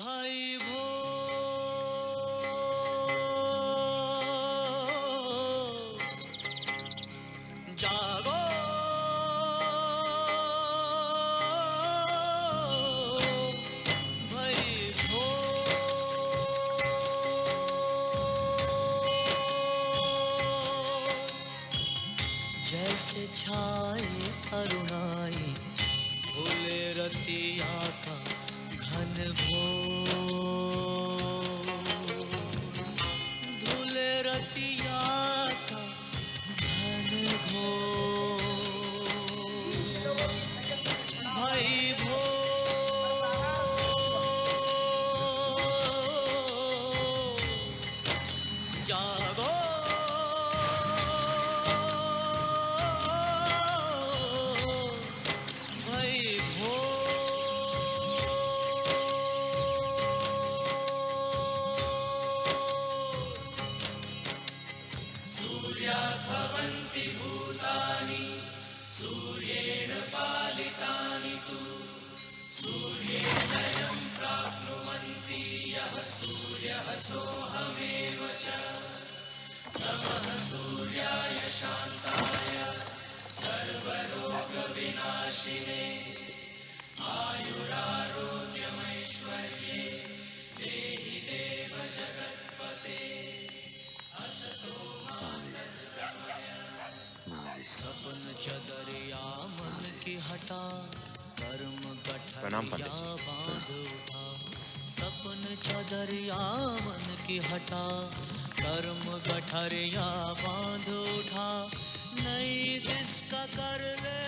भाई भो जागो, भाई भो जैसे छाए अरुणाई भूले रतिया का घन घोर, धूले रतिया का घन घोर, भाई भो जागो, भाई भो सूर्याभवन्ति भूतानि सूर्येण पालितानि तु सूर्येणयं प्राप्नुवन्ति यः सूर्यः सोऽहमेव च नमः सूर्याय शान्ताय सर्वरोगविनाशिने आयुरारोग्यमैश्वर्ये देहि देव जगत्पते असतो मा सद्गमय। सपन चदरिया मन की हटा कर्म गठरिया बांध उठा, सपन चदरिया मन की हटा कर्म गठरिया बांध उठा, नई दिशा कर ले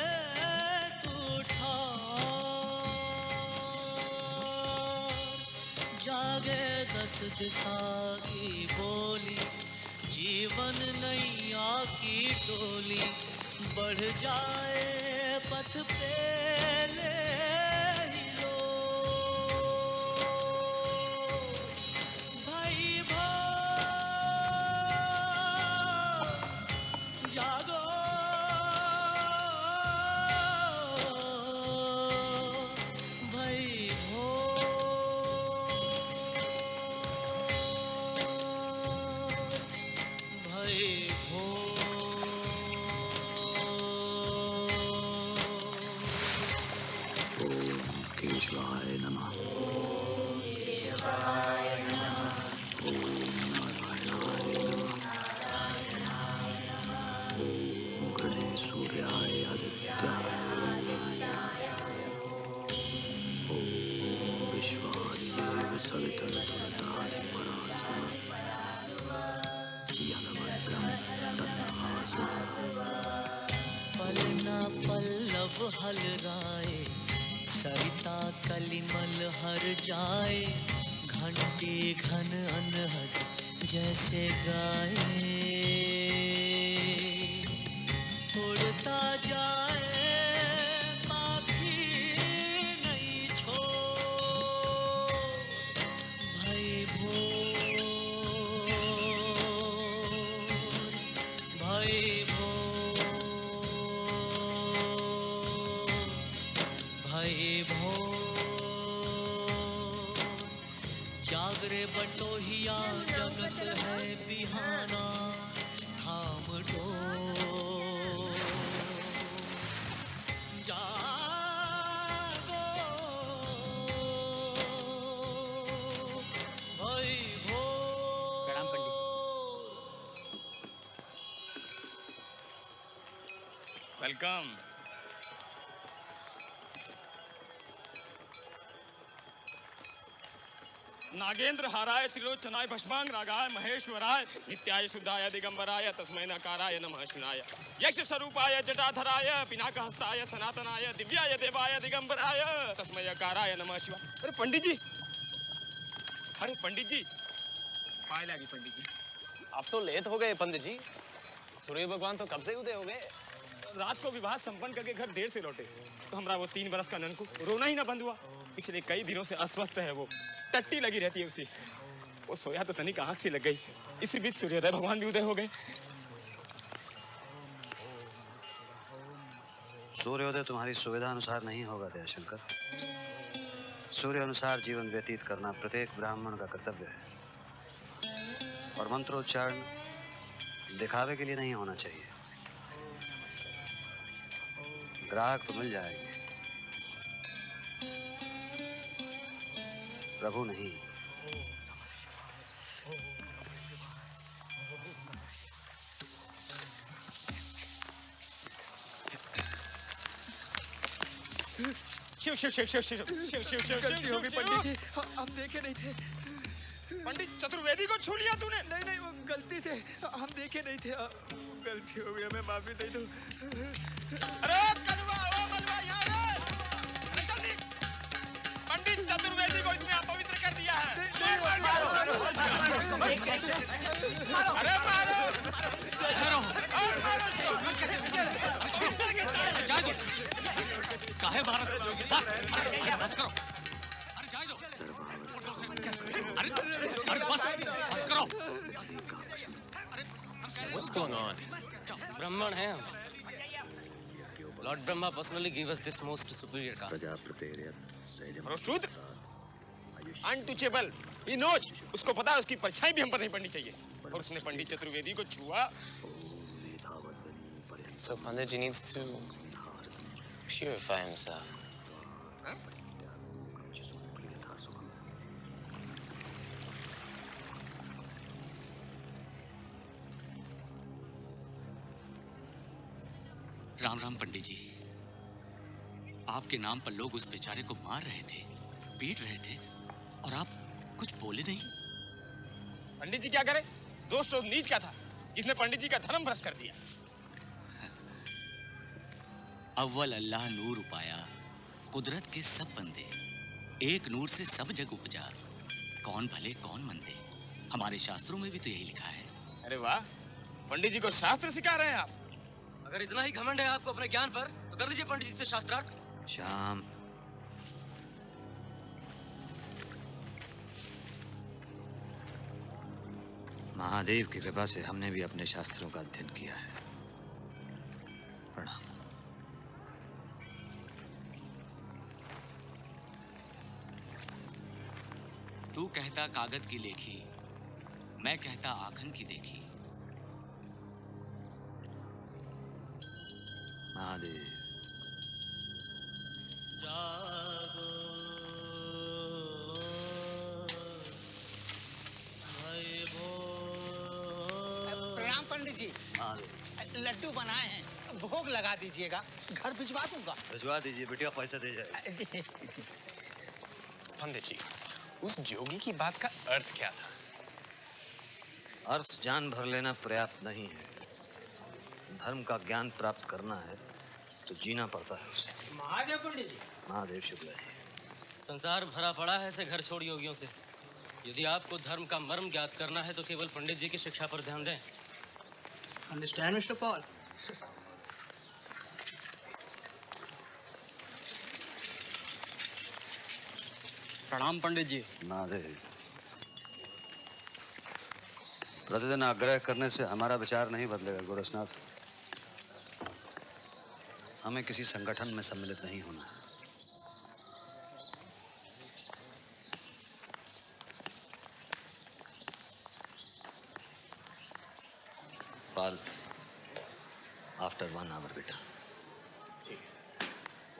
तू ठार, जागे 10 दिशा की बोली जीवन नैया की डोली, बढ़ जाए पथ पे ले ही लो, भाई भो जागो, भाई भो भाई भो केशवाय नमः। ओम केशवाय नमः। ओम नारायणाय नमः। ओम गणेशसूर्याय आदित्याय। ओम विश्वादिदेव सवितरतुरतादिपराशुः यदभद्रं तन्नः। पलना पल्लव हलराए सरिता कलिमल हर जाए, घंटी घन अनहद जैसे गाए, उड़ता जाए पाखी नहीं छोड़, भाई भोर भाई भोर भाई भोर, जागरे बटोहिया जगत है बिहाना, थाम डोर, जागो भाई भोर। प्रणाम पंडित। वेलकम। नागेंद्र हाराय त्रिलोचनाय भस्मांग रागाय महेश्वराय नित्याय शुद्धाय दिगंबराय तस्मै नकाराय नमः शिवाय यक्ष स्वरूपाय जटाधराय पिनाकहस्ताय सनातनाय दिव्याय देवाय दिगंबराय तस्मै नकाराय नमः शिवाय। अरे पंडित जी, अरे पंडित जी, पाए लगी पंडित जी। अब तो लेट हो गए पंडित जी, सूर्य भगवान तो कब से उदय हो गए। रात को विवाह संपन्न करके घर देर से लौटे तो हमारा वो 3 बरस का ननकू रोना ही ना बंद हुआ। पिछले कई दिनों से अस्वस्थ है, वो टट्टी लगी रहती है उसे। वो सोया तो तनिक आंख से लग गई, इसी बीच सूर्योदय भगवान भी उदय हो गए। सूर्योदय तुम्हारी सुविधा अनुसार नहीं होगा दयाशंकर। सूर्य अनुसार जीवन व्यतीत करना प्रत्येक ब्राह्मण का कर्तव्य है और मंत्रोच्चारण दिखावे के लिए नहीं होना चाहिए। ग्राहक तो मिल जाएंगे, प्रभु नहीं। शिव शिव शिव शिव शिव शिव शिव शिव गलती हो गई पंडित जी, हम देखे नहीं थे। पंडित चतुर्वेदी को छू लिया तूने? नहीं नहीं, वो गलती से हम देखे नहीं थे। गलती हो गई, हमें माफी दे दो। अरे कलवा, ओ मलवा यहाँ रे! अरे जल्दी! पंडित चतुर्वेदी को इसने अपवित्र कर दिया है। मार मारो! अरे मारो! और मारो इसको! अपवित्र करता है। जाए दो। काहे भारत? बस करो। अरे जाए दो। अरे बस करो। What's going on? ब्राह्मण हैं हम। Lord Brahma personally give us this most superior caste. और शूद्र अनटचेबल, ही नोज, उसको पता है उसकी परछाई भी हम पर नहीं पड़नी चाहिए, और उसने पंडित चतुर्वेदी को छुआ। So Panditji needs to purify himself. Ram Ram पंडित जी। आपके नाम पर लोग उस बेचारे को मार रहे थे, पीट रहे थे, और आप कुछ बोले नहीं। पंडित जी क्या करे? दोष तो नीच का था जिसने पंडित जी का धर्म भ्रष्ट कर दिया। अव्वल अल्लाह नूर उपाया, कुदरत के सब बंदे, एक नूर से सब जग उपजा, कौन भले कौन मंदे। हमारे शास्त्रों में भी तो यही लिखा है। अरे वाह, पंडित जी को शास्त्र सिखा रहे हैं आप। अगर इतना ही घमंड है आपको अपने ज्ञान पर, तो कर लीजिए पंडित जी से शास्त्रार्थ। श्याम, महादेव की कृपा से हमने भी अपने शास्त्रों का अध्ययन किया है। प्रणाम। तू कहता कागज की लेखी, मैं कहता आखन की देखी। महादेव। जागो भय भोर। प्रणाम पंडित जी। महादेव। लड्डू बनाए हैं, भोग लगा दीजिएगा, घर भिजवा दूंगा। भिजवा दीजिए, बिटिया पैसा दे जाए। जी। पंडित जी, उस जोगी की बात का अर्थ क्या था? अर्थ जान भर लेना पर्याप्त नहीं है। धर्म का ज्ञान प्राप्त करना है तो जीना पड़ता है उसे। महादेव पंडित जी। महादेव शुक्ला जी। संसार भरा पड़ा है ऐसे घर छोड़ योगियों से। यदि आपको धर्म का मर्म ज्ञात करना है तो केवल पंडित जी की शिक्षा पर ध्यान दें। Understand mister Paul? प्रणाम पंडित जी। महादेव। प्रतिदिन आग्रह करने से हमारा विचार नहीं बदलेगा गोरखनाथ। हमें किसी संगठन में सम्मिलित नहीं होना है। पाल, आफ्टर 1 आवर बेटा।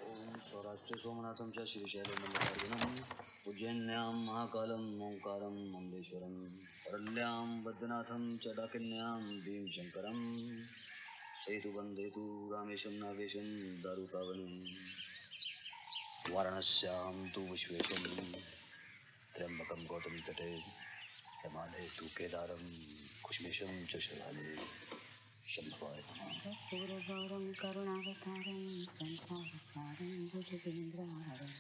ओम सौराष्ट्र सोमनाथम च श्रीशैलम मल्लिकार्जुनम उज्जैन्यां महाकालम ओंकारम ममलेश्वरम परल्यां बद्रीनाथम च डाकिन्यां भीमशंकरम सेतु वंदेतु रामेशं नागेशं दारुकावनं वाराणस्यां तु विश्वेशं त्र्यंबकं गौतमी तटे हिमालये तु केदारं कुश्मेशं च शैलाले शंभवाय नमः। पूर्वगौरं करुणावतारं संसारसारं भुजगेन्द्रहारं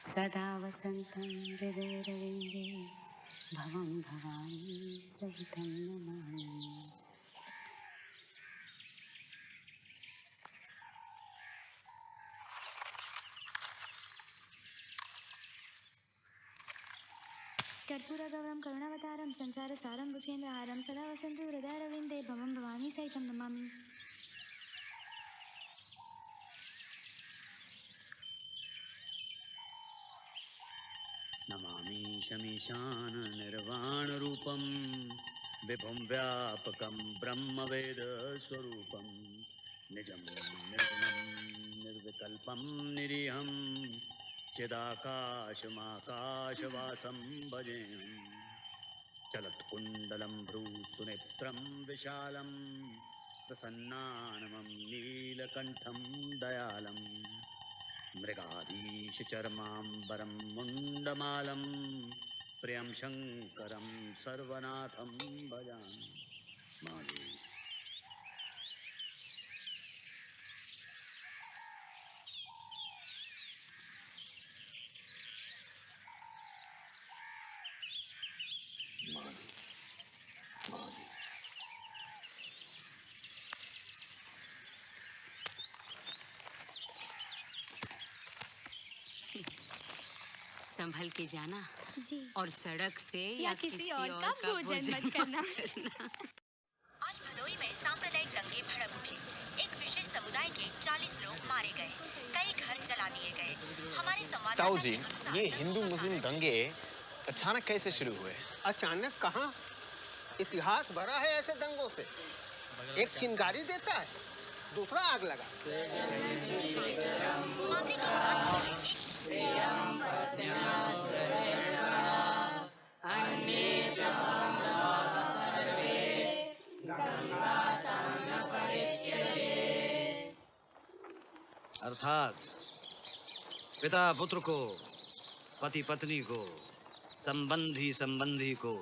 सदा वसन्तं हृदयरविन्दे भवं भवानी सहितं नमामि। कर्पूरगौरं करुणावतारं संसारसारं भुजेन्द्रहारं सदा वसन्तु हृदयरविन्दे भवं भवानी सहितं नमामि। ईशमीशान निर्वाण रूपम विभुम व्यापकम ब्रह्म वेद स्वरूपम निजम निर्गुणम निर्विकल्पम निरीहम चिदाकाशमाकाशवासं भजेऽहम् चलत्कुण्डलं भ्रूसुनेत्रं विशालं प्रसन्नाननं नीलकण्ठं दयालं मृगाधीशचर्माम्बरं मुण्डमालं प्रियं शङ्करं सर्वनाथं भजामि माधवी। संभल के जाना जी। और सड़क से या किसी और का भोजन मत करना। आज भदोई में सांप्रदायिक दंगे भड़क उठे। एक विशेष समुदाय के 40 लोग मारे गए, कई घर जला दिए गए। हमारे संवाददाता ताऊ जी, के अनुसार ये हिंदू मुस्लिम दंगे अचानक कैसे शुरू हुए? अचानक कहाँ? इतिहास भरा है ऐसे दंगों से। एक चिंगारी देता है, दूसरा आग लगा। मामले की जांच कर रहे अर्थात पिता पुत्र को, पति पत्नी को, संबंधी संबंधी को,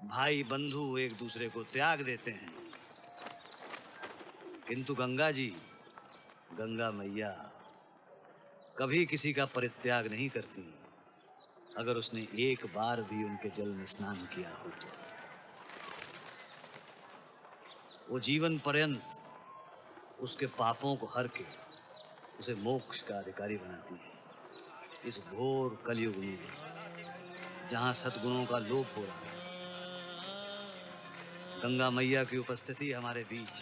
भाई बंधु एक दूसरे को त्याग देते हैं, किंतु गंगा जी, गंगा मैया कभी किसी का परित्याग नहीं करती अगर उसने एक बार भी उनके जल में स्नान किया हो तो। वो जीवन पर्यंत उसके पापों को हर के उसे मोक्ष का अधिकारी बनाती है। इस घोर कलयुग में जहाँ सद्गुणों का लोप हो रहा है, गंगा मैया की उपस्थिति हमारे बीच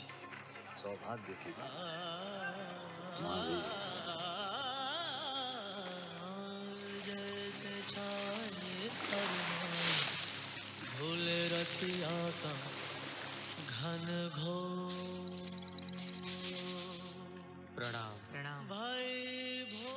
सौभाग्य की बात है। जैसे छाए भूले रतिया का घन घोर। प्रणाम। प्रणाम भाई भो।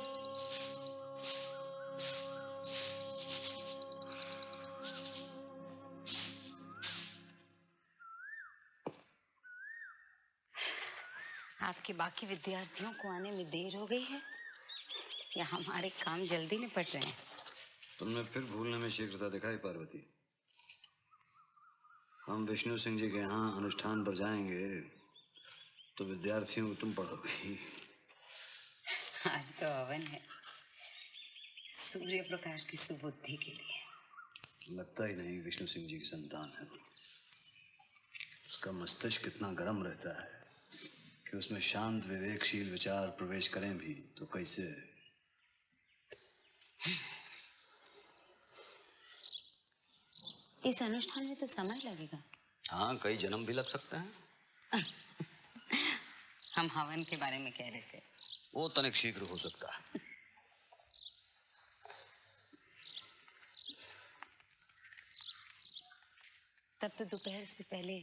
आपके बाकी विद्यार्थियों को आने में देर हो गई है या हमारे काम जल्दी निपट रहे हैं? तुमने फिर भूलने में शीघ्रता दिखाई पार्वती। हम विष्णु सिंह जी के यहाँ अनुष्ठान पर जाएंगे तो विद्यार्थियों को तुम पढ़ोगी। आज तो हवन है सूर्य प्रकाश की सुबुद्धि के लिए। लगता ही नहीं विष्णु सिंह जी की संतान है। उसका मस्तिष्क कितना गर्म रहता है कि उसमें शांत विवेकशील विचार प्रवेश करें भी तो कैसे। इस अनुष्ठान में तो समय लगेगा। हाँ, कई जन्म भी लग सकते हैं। हम हवन के बारे में कह रहे थे। वो तनिक शीघ्र हो सकता है। तब तो दोपहर से पहले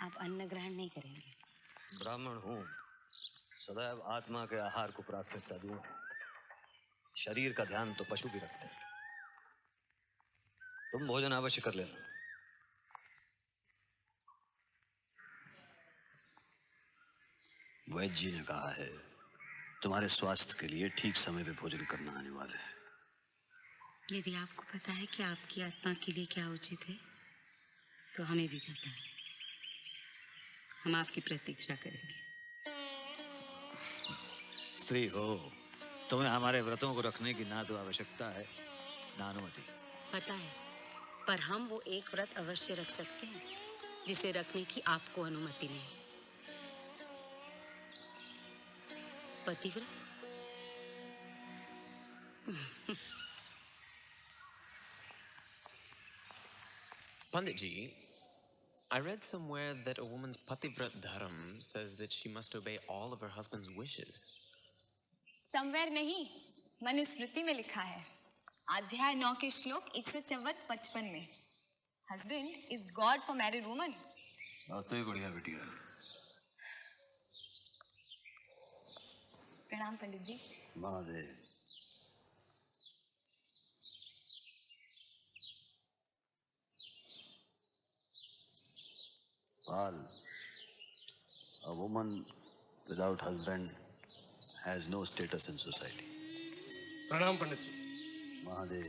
आप अन्न ग्रहण नहीं करेंगे। ब्राह्मण हूँ, सदैव आत्मा के आहार को प्राथमिकता दूं। शरीर का ध्यान तो पशु भी रखते हैं। तुम भोजन अवश्य कर लेना। वैद्य जी ने कहा है तुम्हारे स्वास्थ्य के लिए ठीक समय पे भोजन करना अनिवार्य है। यदि आपको पता है कि आपकी आत्मा के लिए क्या उचित है तो हमें भी पता है। हम आपकी प्रतीक्षा करेंगे। स्त्री हो, तुम्हें हमारे व्रतों को रखने की ना तो आवश्यकता है ना अनुमति। पता है, पर हम वो एक व्रत अवश्य रख सकते हैं जिसे रखने की आपको अनुमति नहीं। पतिव्रत। Pandit ji, I read somewhere that a woman's pativrat dharam says that she must obey all of her husband's wishes. Somewhere नहीं, मनुस्मृति में लिखा है। अध्याय 9 के श्लोक 154-55 में husband is God for married woman. बात तो ही बढ़िया बिटिया। प्रणाम पंडित जी। Mahadev. Pal, a woman without husband has no status in society. प्रणाम पंडित जी। महादेव।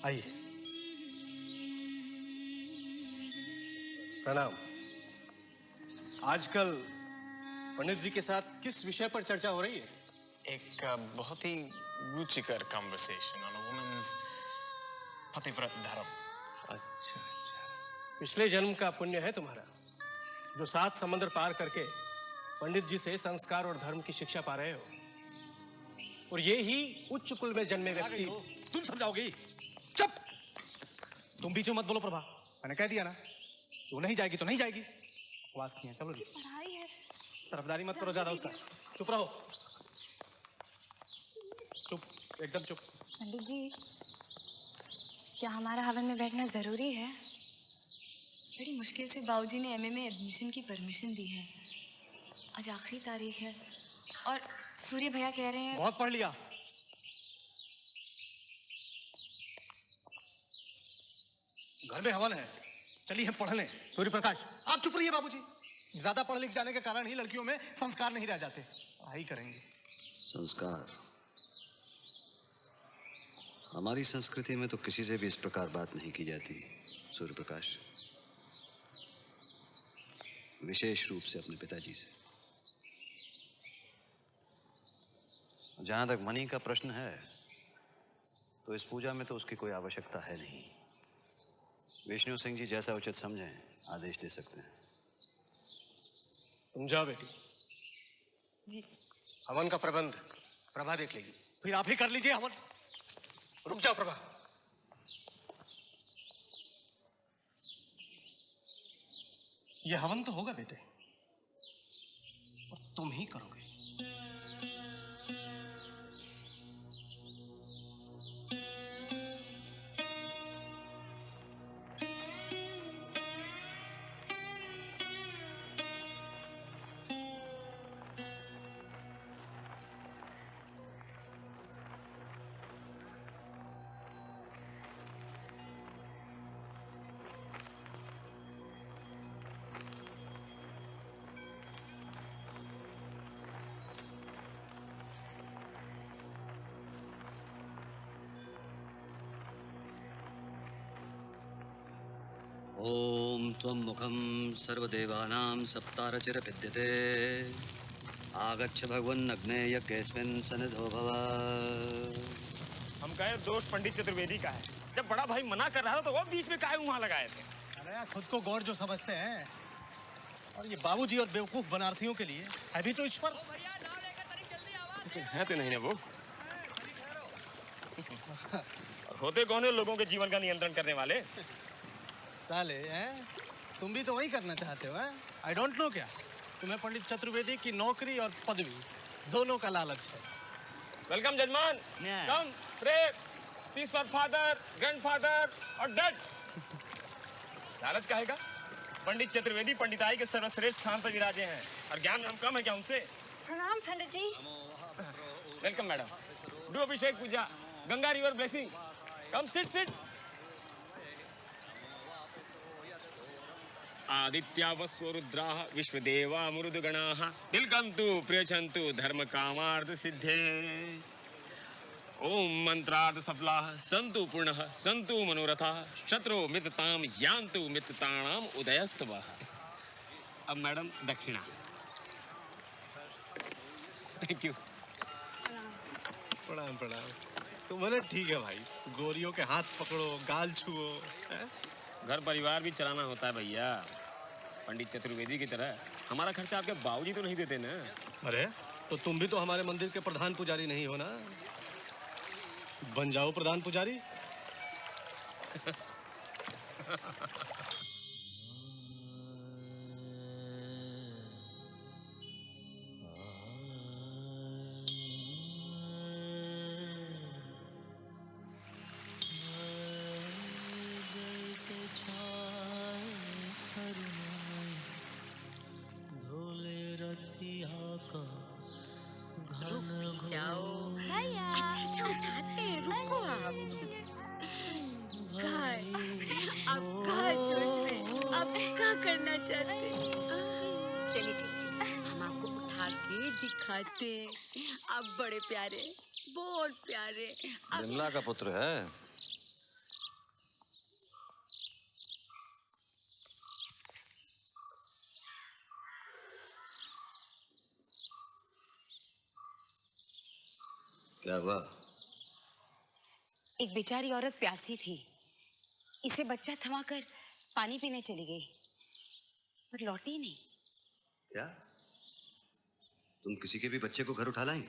आइए। प्रणाम। आजकल पंडित जी के साथ किस विषय पर चर्चा हो रही है? एक बहुत ही रुचिकर कन्वर्सेशन ऑन अ वुमेन्स पतिव्रत धर्म। अच्छा अच्छा, पिछले जन्म का पुण्य है तुम्हारा, जो 7 समंदर पार करके पंडित जी से संस्कार और धर्म की शिक्षा पा रहे हो। और ये ही उच्च कुल में जन्मे व्यक्ति। तुम समझाओगी? चुप! तुम बीच में मत बोलो प्रभा, मैंने कह दिया ना, तू नहीं जाएगी तो नहीं जाएगी। बकवास की है, चलो जी। पढ़ाई है। तरफदारी मत करो ज्यादा उसका। चुप रहो, चुप, एकदम चुप। पंडित जी, क्या हमारा हवन में बैठना जरूरी है? बड़ी मुश्किल से बाबूजी ने एमए में एडमिशन की परमिशन दी है। आज आखिरी तारीख है और सूर्य भैया कह रहे हैं। बहुत पढ़ लिया। घर में हवन है, चलिए हम पढ़ लें। सूर्य प्रकाश, आप चुप रहिए बाबूजी। ज्यादा पढ़ लिख जाने के कारण ही लड़कियों में संस्कार नहीं रह जाते। पढ़ाई करेंगे। संस्कार? हमारी संस्कृति में तो किसी से भी इस प्रकार बात नहीं की जाती सूर्य प्रकाश, विशेष रूप से अपने पिताजी से। जहां तक मणि का प्रश्न है, तो इस पूजा में तो उसकी कोई आवश्यकता है नहीं। विष्णु सिंह जी जैसा उचित समझें आदेश दे सकते हैं। तुम जाओ बेटी जी। हवन का प्रबंध प्रभा देख लेगी। फिर आप ही कर लीजिए हवन। रुक जाओ प्रभा। यह हवन तो होगा बेटे, और तुम ही करोगे। ओम त्वं मुखं सर्वदेवानां सप्तारचिर विद्यते आगच्छ भगवन् अग्ने यज्ञेऽस्मिन् सन्निधो भव। हम कहे दोष पंडित चतुर्वेदी का है। जब बड़ा भाई मना कर रहा था तो वो बीच में काहे वहां लगाए थे? अरे यार, खुद को गौर जो समझते हैं, और ये बाबूजी और बेवकूफ बनारसियों के लिए है भी तो ईश्वर। है तो नहीं ना वो। और होते कौन है लोगों के जीवन का नियंत्रण करने वाले? साले हैं, तुम भी तो वही करना चाहते हो? आई डोंट नो क्या तुम्हें पंडित चतुर्वेदी की नौकरी और पदवी दोनों का लालच है। वेलकम जजमान। Come pray peace for father, grandfather और डैड। लालच काहेगा? पंडित चतुर्वेदी पंडिताई के सर्वश्रेष्ठ स्थान पर विराजे हैं और ज्ञान हम कम है क्या उनसे? प्रणाम pandit ji. Welcome madam. Do abhishek puja, Ganga river blessing. Come sit sit. आदित्या वस्व रुद्राः विश्वदेवा मृदगणाः तिलकन्तु प्रियच्छन्तु धर्म कामार्थ सिद्धे। ओम मंत्रार्थ सफलाः सन्तु पूर्णः सन्तु मनोरथाः शत्रु मित्रतां यान्तु मित्रताणाम उदयस्तवः। अब मैडम दक्षिणा। Thank you. प्रणाम प्रणाम। तुम्हारे ठीक है भाई, गोरियों के हाथ पकड़ो, गाल छुओ। घर परिवार भी चलाना होता है भैया। पंडित चतुर्वेदी की तरह हमारा खर्चा आपके बाबूजी तो नहीं देते ना। अरे तो तुम भी तो हमारे मंदिर के प्रधान पुजारी नहीं हो ना? बन जाओ प्रधान पुजारी। करना चाहते। चलिए चलिए, हम आपको उठा के दिखाते हैं। आप बड़े प्यारे, बहुत प्यारे। विमला का पुत्र है। क्या हुआ? एक बेचारी औरत प्यासी थी, इसे बच्चा थमाकर पानी पीने चली गई, पर लौटी नहीं। क्या तुम किसी के भी बच्चे को घर उठा लाई?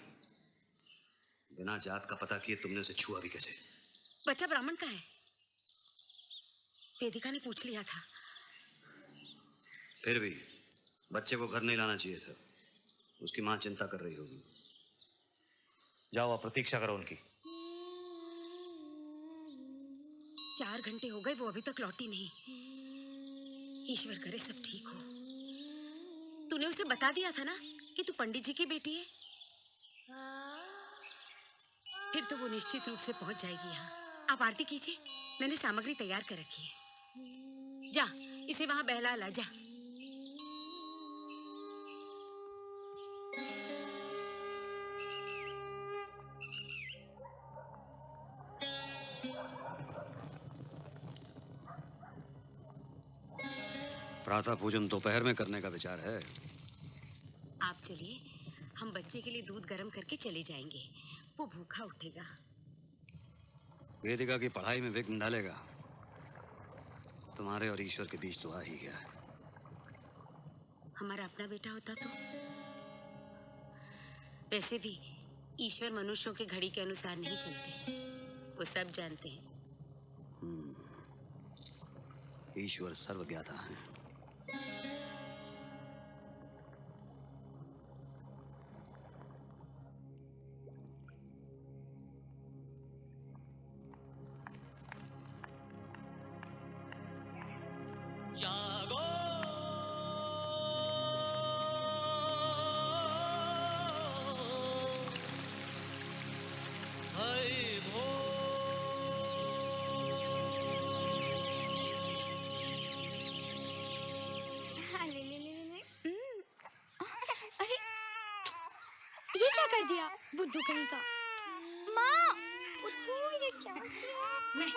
बिना जात का पता किए तुमने उसे छुआ भी कैसे? बच्चा ब्राह्मण का है, वेदिका ने पूछ लिया था। फिर भी बच्चे को घर नहीं लाना चाहिए था। उसकी मां चिंता कर रही होगी। जाओ, आप प्रतीक्षा करो उनकी। 4 घंटे हो गए, वो अभी तक लौटी नहीं। ईश्वर करे सब ठीक हो। तूने उसे बता दिया था ना कि तू पंडित जी की बेटी है? फिर तो वो निश्चित रूप से पहुंच जाएगी यहाँ। आप आरती कीजिए, मैंने सामग्री तैयार कर रखी है। जा, इसे वहां बहला ला जा। प्रातः पूजन दोपहर में करने का विचार है। आप चलिए, हम बच्चे के लिए दूध गर्म करके चले जाएंगे। वो भूखा उठेगा। वेदिका की पढ़ाई में विघ्न डालेगा। तुम्हारे और ईश्वर के बीच तो आ ही गया है। हमारा अपना बेटा होता तो। वैसे भी ईश्वर मनुष्यों के घड़ी के अनुसार नहीं चलते, वो सब जानते हैं। ईश्वर सर्वज्ञाता है। जागो हरि भो। ले ले ले ले। अरे ये क्या कर दिया बुद्धू कहीं का? माँ, बुद्धू ये क्या किया? मैं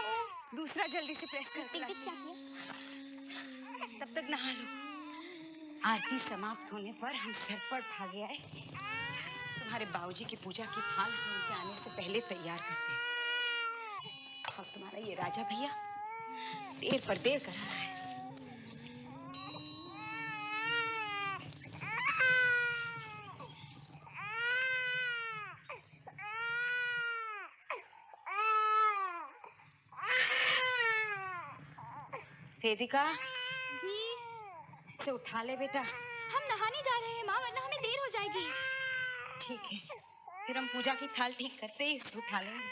दूसरा जल्दी से प्रेस कर क्या किया? तब तक नहा लो। आरती समाप्त होने पर हम सरपट भागे आए। तुम्हारे बाबूजी की पूजा की थाल हम उनके आने से पहले तैयार करते हैं। और तुम्हारा ये राजा भैया देर पर देर करा रहा है। वेदिका जी, इसे उठा ले बेटा। हम नहाने जा रहे हैं माँ, वरना हमें देर हो जाएगी। ठीक है, फिर हम पूजा की थाल ठीक करते ही इसे उठा लेंगे।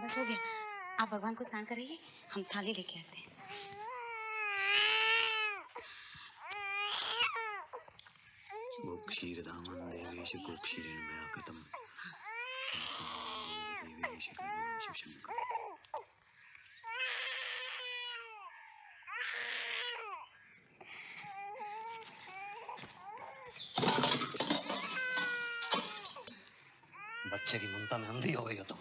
बस हो गया, आप भगवान को स्नान करिए, हम थाली लेके आते हैं। क्षीरदामन देवेश गोक्षीरेण मया कृतम्। देवेश करुणां शिवशंकर। बच्चे की ममता में अंधी हो गई हो तुम।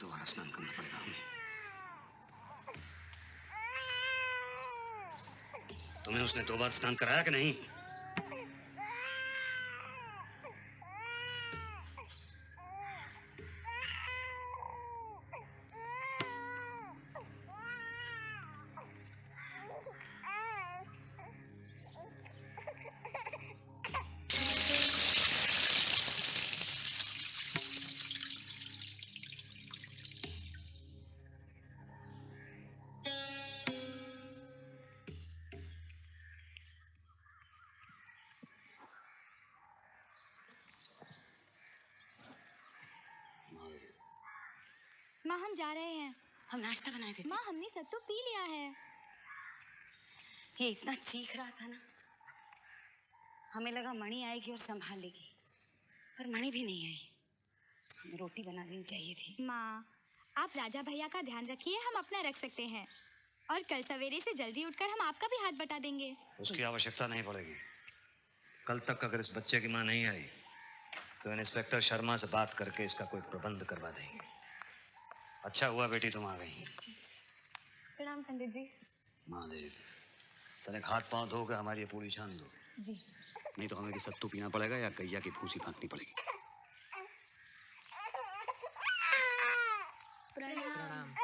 दोबारा स्नान करना पड़ेगा हमें। तुम्हें उसने 2 बार स्नान कराया कि नहीं? माँ, हम जा रहे हैं। हम नाश्ता बनाए थे। माँ, हमने सत्तू पी लिया है। ये इतना चीख रहा था ना, हमें लगा मणि आएगी और संभाल लेगी, पर मणि भी नहीं आई। रोटी बना देनी चाहिए थी। माँ, आप राजा भैया का ध्यान रखिए, हम अपना रख सकते हैं। और कल सवेरे से जल्दी उठकर हम आपका भी हाथ बटा देंगे। उसकी आवश्यकता नहीं पड़ेगी। कल तक अगर इस बच्चे की माँ नहीं आई तो इंस्पेक्टर शर्मा से बात करके इसका कोई प्रबंध करवा देंगे। अच्छा हुआ बेटी तुम आ गई। प्रणाम पंडित जी। महादेव, तने हाथ पांव धो के हमारी ये पूरी छान दो। जी। नहीं तो हमें कि सत्तू पीना पड़ेगा या गैया की भूसी फाँकनी पड़ेगी। प्रणाम।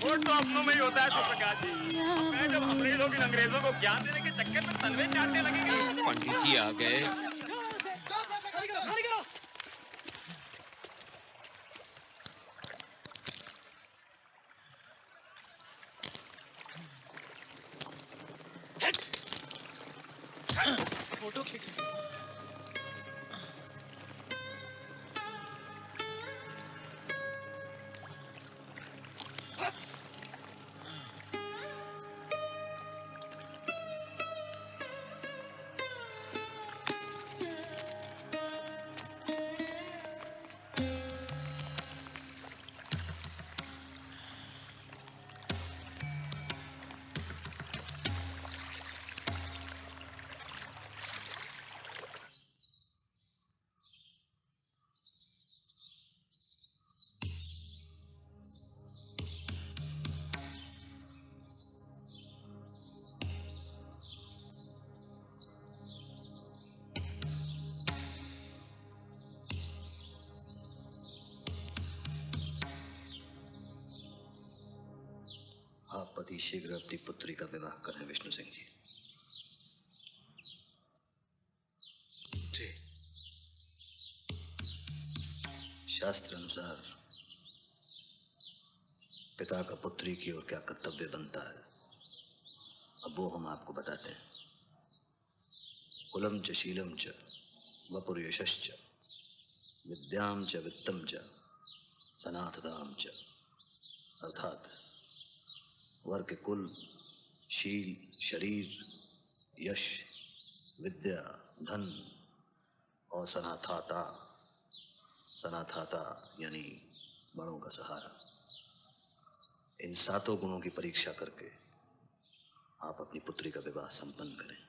वोट तो अपनों में ही होता है सुप्रकाश जी। मैं जब हमरे लोग इन अंग्रेजों को ज्ञान देने के चक्कर में तलवे चाटने लगेंगे। पंडित जी आ गए। फोटो खींचे। आप पति शीघ्र अपनी पुत्री का विवाह करें विष्णु सिंह जी। जी। शास्त्र अनुसार पिता का पुत्री की ओर क्या कर्तव्य बनता है, अब वो हम आपको बताते हैं। कुलम च शीलम च वपुर यशश्च विद्याम च वित्तम च सनातताम च, अर्थात वर के कुल, शील, शरीर, यश, विद्या, धन और सनाथाता, सनाथाता यानी बड़ों का सहारा, इन सातों गुणों की परीक्षा करके आप अपनी पुत्री का विवाह संपन्न करें।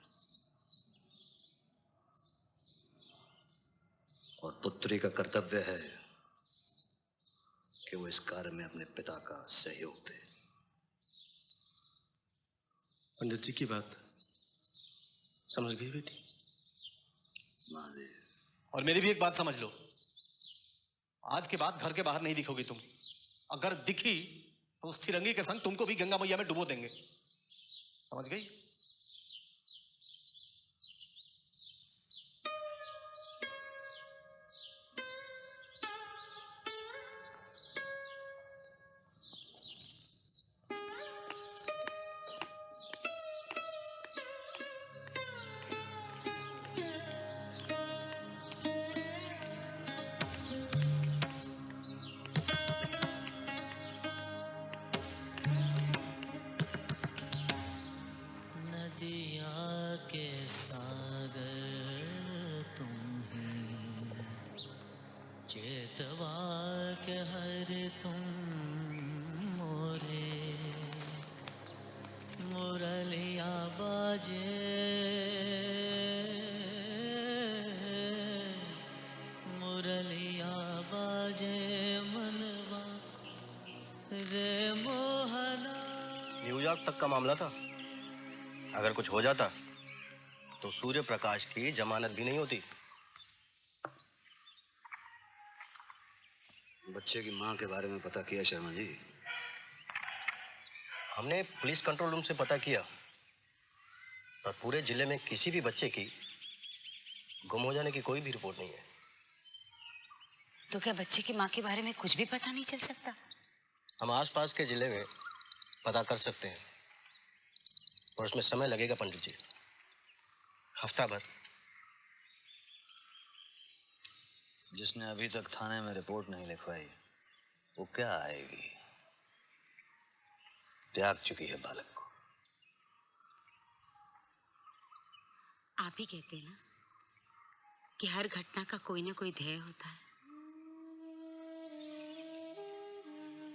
और पुत्री का कर्तव्य है कि वो इस कार्य में अपने पिता का सहयोग दे। पंडित जी की बात समझ गई बेटी? महादेव। और मेरी भी एक बात समझ लो, आज के बाद घर के बाहर नहीं दिखोगी तुम। अगर दिखी तो उस फिरंगी के संग तुमको भी गंगा मैया में डुबो देंगे, समझ गई? न्यूयॉर्क तक का मामला था। अगर कुछ हो जाता तो सूर्य प्रकाश की जमानत भी नहीं होती। बच्चे की मां के बारे में पता किया शर्मा जी? हमने पुलिस कंट्रोल रूम से पता किया, पर पूरे जिले में किसी भी बच्चे की गुम हो जाने की कोई भी रिपोर्ट नहीं है। तो क्या बच्चे की माँ के बारे में कुछ भी पता नहीं चल सकता? हम आसपास के जिले में पता कर सकते हैं, और उसमें समय लगेगा पंडित जी, हफ्ता भर। जिसने अभी तक थाने में रिपोर्ट नहीं लिखवाई वो क्या आएगी? त्याग चुकी है बालक को। आप ही कहते हैं ना कि हर घटना का कोई ना कोई ध्येय होता है।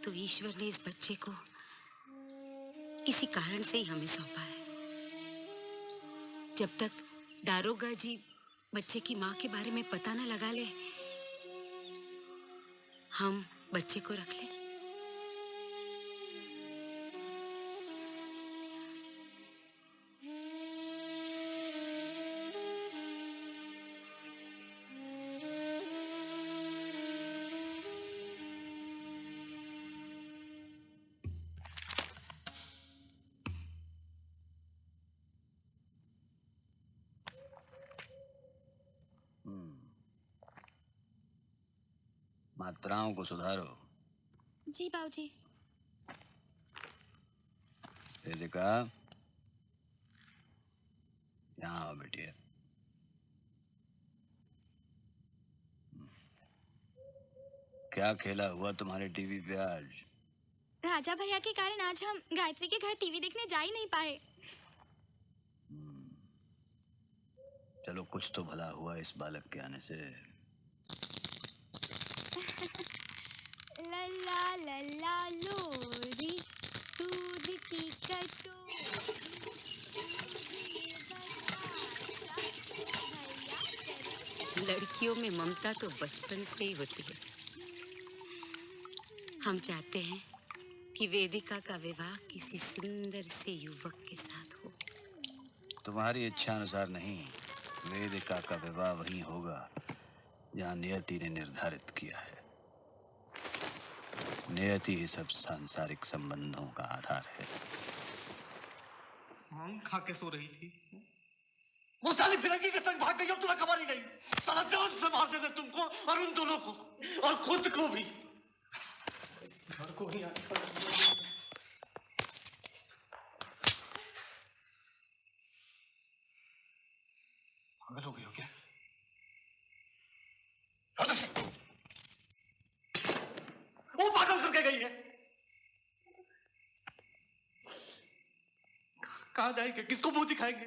तो ईश्वर ने इस बच्चे को किसी कारण से ही हमें सौंपा है। जब तक दारोगा जी बच्चे की माँ के बारे में पता न लगा ले, हम बच्चे को रख लें। मात्राओं को सुधारो। जी बाबूजी। वेदिका, यहाँ आओ बेटिया। क्या खेला हुआ तुम्हारे टीवी पे आज? राजा भैया के कारण आज हम गायत्री के घर टीवी देखने जा ही नहीं पाए। चलो, कुछ तो भला हुआ इस बालक के आने से। लल्ला लल्ला लोरी दूध की कटोरी। लड़कियों में ममता तो बचपन से ही होती है। हम चाहते हैं कि वेदिका का विवाह किसी सुंदर से युवक के साथ हो। तुम्हारी इच्छा अनुसार नहीं, वेदिका का विवाह वहीं होगा जहाँ नियति ने निर्धारित किया है। नियति ही सब सांसारिक संबंधों का आधार है। मांग खा के सो रही थी, वो साली फिरंगी के संग भाग गई और तुम्हें खबर ही नहीं। साला जान से मार देंगे तुमको और उन दोनों को और खुद को भी। इस घर को ही पागल हो गई हो क्या? वो पागल करके गई है। कहाँ जाएंगे, किसको मुंह दिखाएंगे?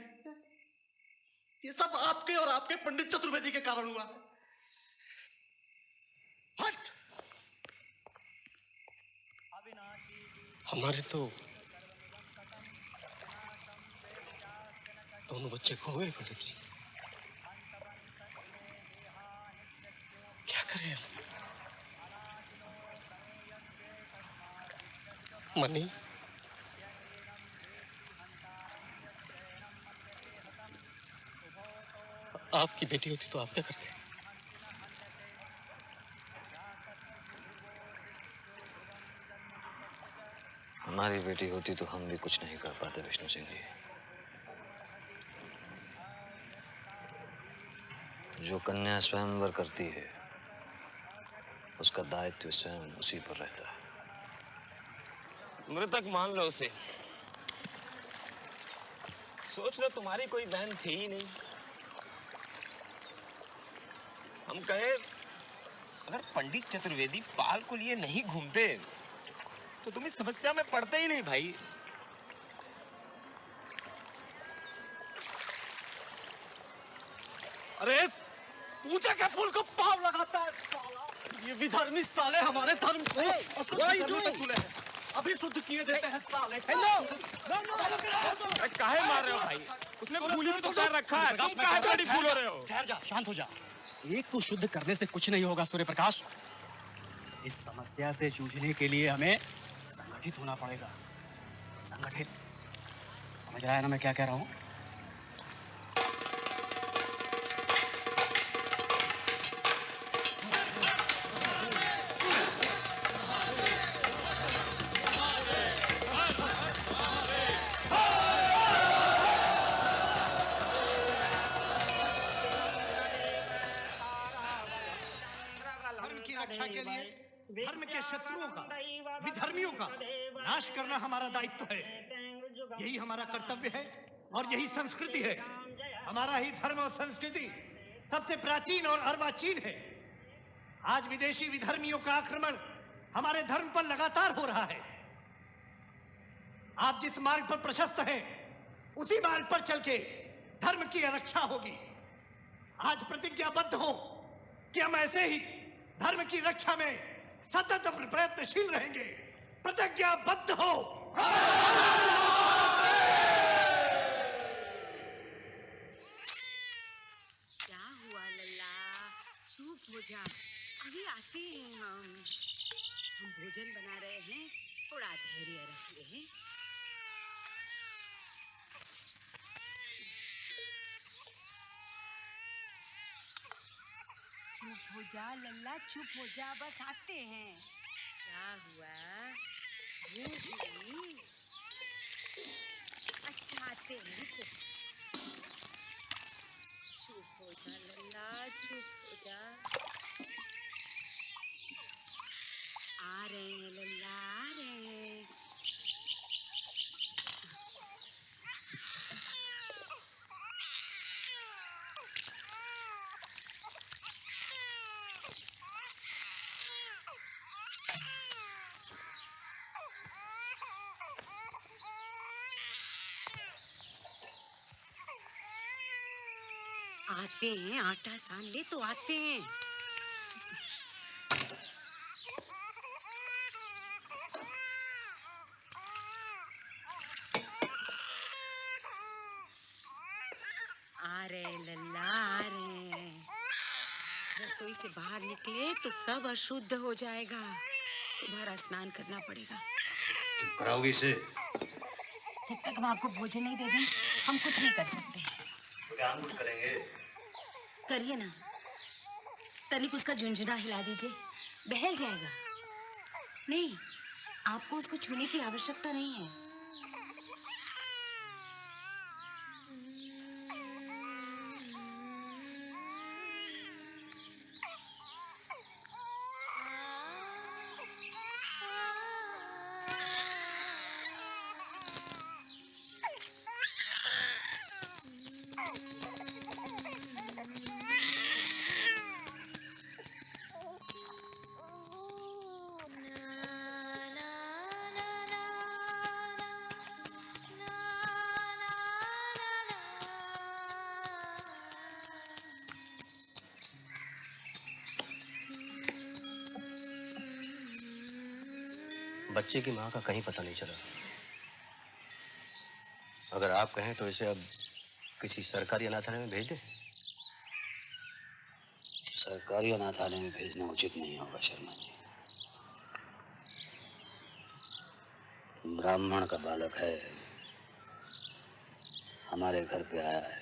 ये सब आपके और आपके पंडित चतुर्वेदी के कारण हुआ। हट! हमारे तो दोनों बच्चे खो गए पंडित जी। क्या करें हम? मनी, आपकी बेटी होती तो आप क्या करते? तुम्हारी बेटी होती तो हम भी कुछ नहीं कर पाते विष्णु सिंह जी। जो कन्या स्वयंवर करती है उसका दायित्व स्वयं उसी पर रहता है। मृतक मान लो उसे। सोच लो तुम्हारी कोई बहन थी ही नहीं। हम कहे अगर पंडित चतुर्वेदी पाल को लिए नहीं घूमते तो तुम इस समस्या में पड़ते ही नहीं भाई। अरे पूजा के फूल को पाव लगाता है साला। ये विधर्मी साले हमारे धर्म को तुले हैं। अभी शुद्ध किए देते हैं साले। काहे मार रहे हो भाई? उसने फूली भी तो कर रखा है, तुम काहे बड़ी फूल हो रहे हो? ठहर जा, शांत हो जा। एक को शुद्ध करने से कुछ नहीं होगा सूर्य प्रकाश। इस समस्या से जूझने के लिए हमें संगठित होना पड़ेगा। संगठित, समझ रहा है ना मैं क्या कह रहा हूँ? के लिए धर्म के शत्रुओं का, विधर्मियों का नाश करना हमारा दायित्व है। यही हमारा कर्तव्य है और यही संस्कृति है। हमारा ही धर्म और संस्कृति सबसे प्राचीन और अर्वाचीन है। आज विदेशी विधर्मियों का आक्रमण हमारे धर्म पर लगातार हो रहा है। आप जिस मार्ग पर प्रशस्त हैं, उसी मार्ग पर चल के धर्म की रक्षा होगी। आज प्रतिज्ञाबद्ध हो कि हम ऐसे ही धर्म की रक्षा में सतत प्रयत्नशील रहेंगे। प्रतिज्ञाबद्ध हो। क्या हुआ लल्ला? चुप हो जा, अभी आते हैं हम भोजन बना रहे हैं, थोड़ा धैर्य रखिए। चुप हो जा लल्ला, चुप हो जा, बस आते हैं। क्या हुआ? भूख लगी? अच्छा आते हैं तो। चुप हो जा लल्ला, चुप हो जा। आ रहे हैं लल्ला, आ रहे हैं। आते हैं, आटा सान ले तो आते हैं। आ रहे लल्ला, आ रहे। रसोई से बाहर निकले तो सब अशुद्ध हो जाएगा। तुम्हारा स्नान करना पड़ेगा। चुप कराओगी इसे? जब तक हम आपको भोजन नहीं दे दें, हम कुछ नहीं कर सकते। तो क्या हम कुछ करेंगे? करिए ना, तनिक उसका झुंझुना हिला दीजिए, बहल जाएगा। नहीं, आपको उसको छूने की आवश्यकता नहीं है। बच्चे की माँ का कहीं पता नहीं चला। अगर आप कहें तो इसे अब किसी सरकारी अनाथालय में भेज दें। सरकारी अनाथालय में भेजना उचित नहीं होगा शर्मा जी। ब्राह्मण का बालक है, हमारे घर पे आया है,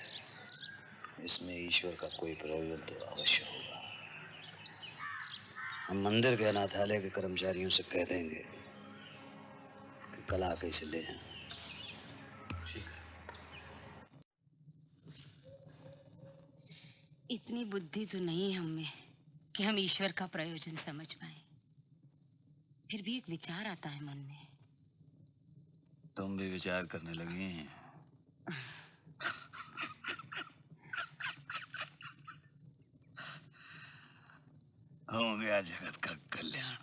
इसमें ईश्वर का कोई प्रयोजन तो अवश्य होगा। हम मंदिर के अनाथालय के कर्मचारियों से कह देंगे कि कल आके इसे ले जाएं। इतनी बुद्धि तो नहीं हम में कि हम ईश्वर का प्रयोजन समझ पाए। फिर भी एक विचार आता है मन में। तुम भी विचार करने लगी हैं। हो गया जगत का कल्याण।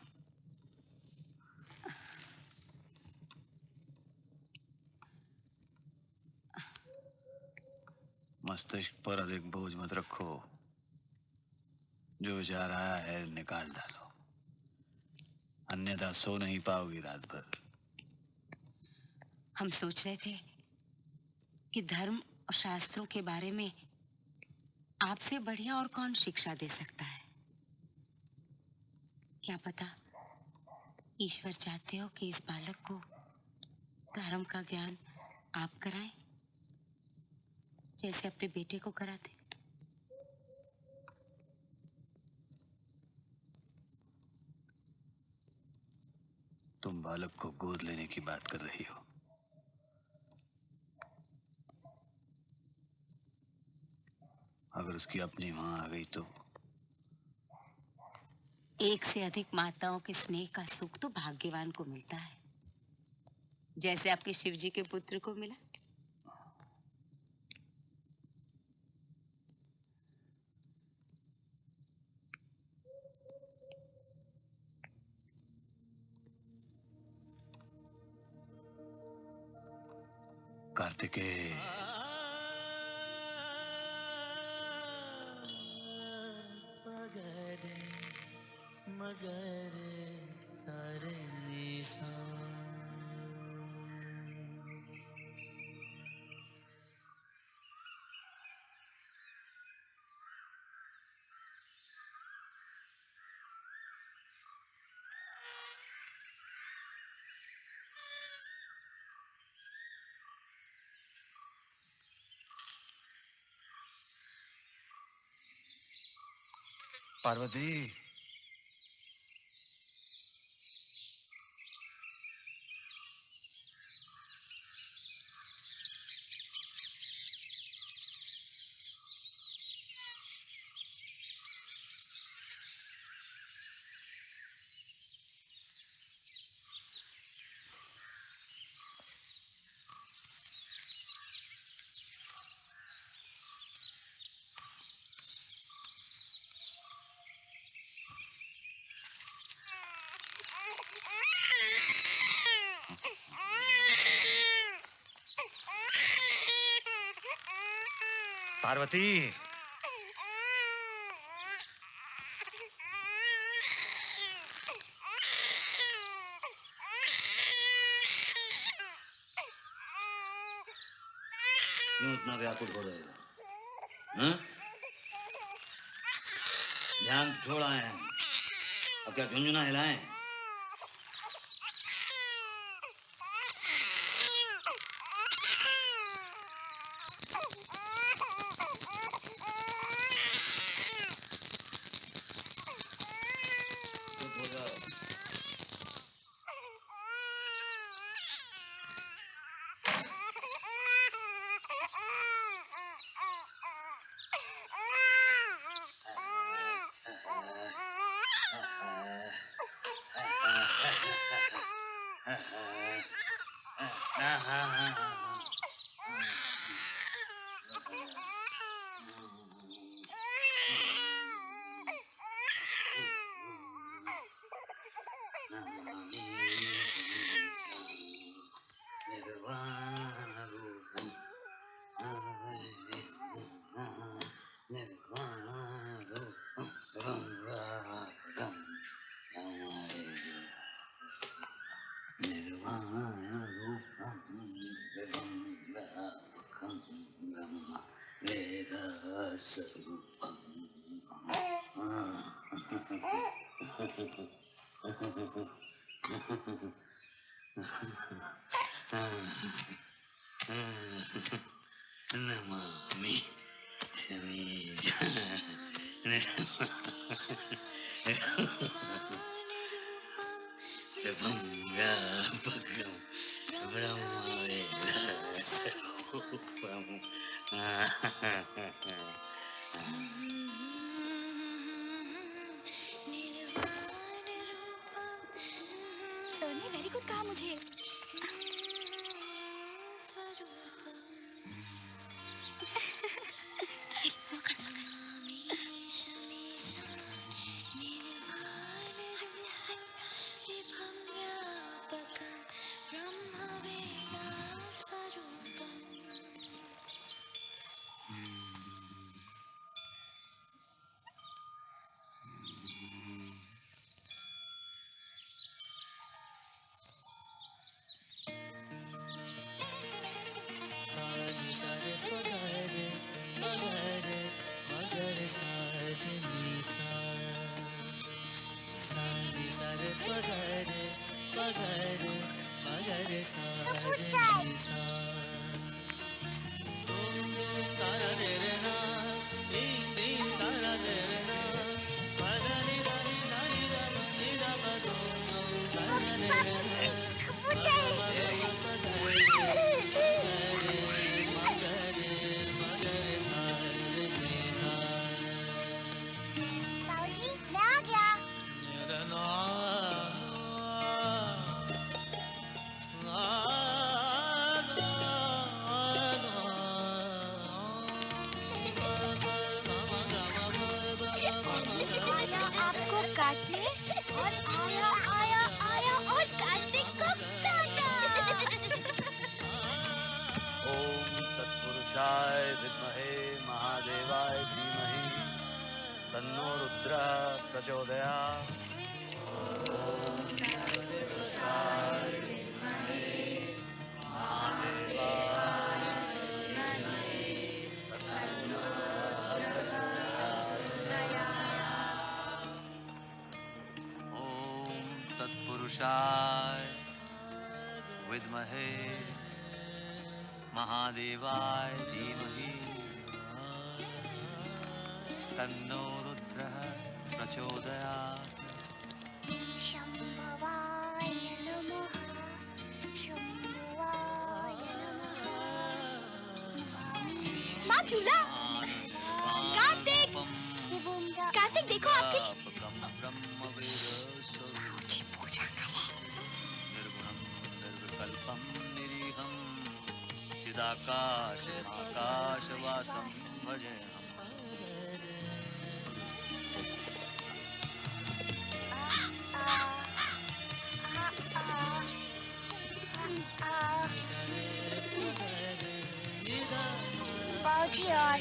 मस्तिष्क पर अधिक बोझ मत रखो। जो विचार आया है निकाल डालो, अन्यथा सो नहीं पाओगी रात भर। हम सोच रहे थे कि धर्म और शास्त्रों के बारे में आपसे बढ़िया और कौन शिक्षा दे सकता है। क्या पता ईश्वर चाहते हो कि इस बालक को धर्म का ज्ञान आप कराएं, जैसे अपने बेटे को कराते। तुम बालक को गोद लेने की बात कर रही हो। अगर उसकी अपनी मां आ गई तो? एक से अधिक माताओं के स्नेह का सुख तो भाग्यवान को मिलता है, जैसे आपके शिव जी के पुत्र को मिला। कार्तिकेय, मगर सारे निशान। पार्वती, पार्वती, क्यों इतना व्याकुल हो रहे हो? हाँ? ध्यान छोड़ आए हैं, अब क्या झुंझुना हिलाएं? चुप हो जाओ। नमामि समीजानम् सर ने वेरी गुड कहा मुझे। तत्पुरुषाय विद्महे महादेवाय धीमहि तन्नो रुद्रः प्रचोदयात्। शंभवाय नमः, शंभवाय नमः। माँ झूला, कार्तिक, कार्तिक देखो आपकी। पूजा करे। निर्गुणं निर्विकल्पं निरीहं चिदाकाशमाकाशवासं भजेऽहम्। बाबूजी और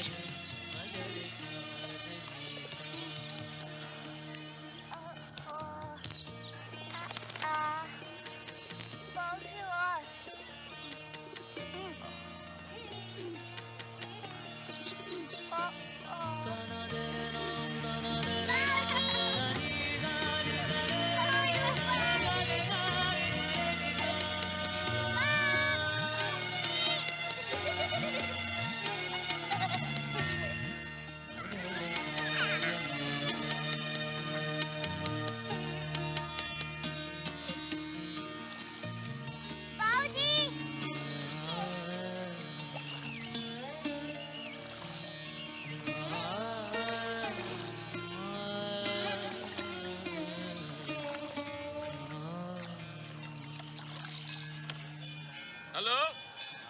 हेलो,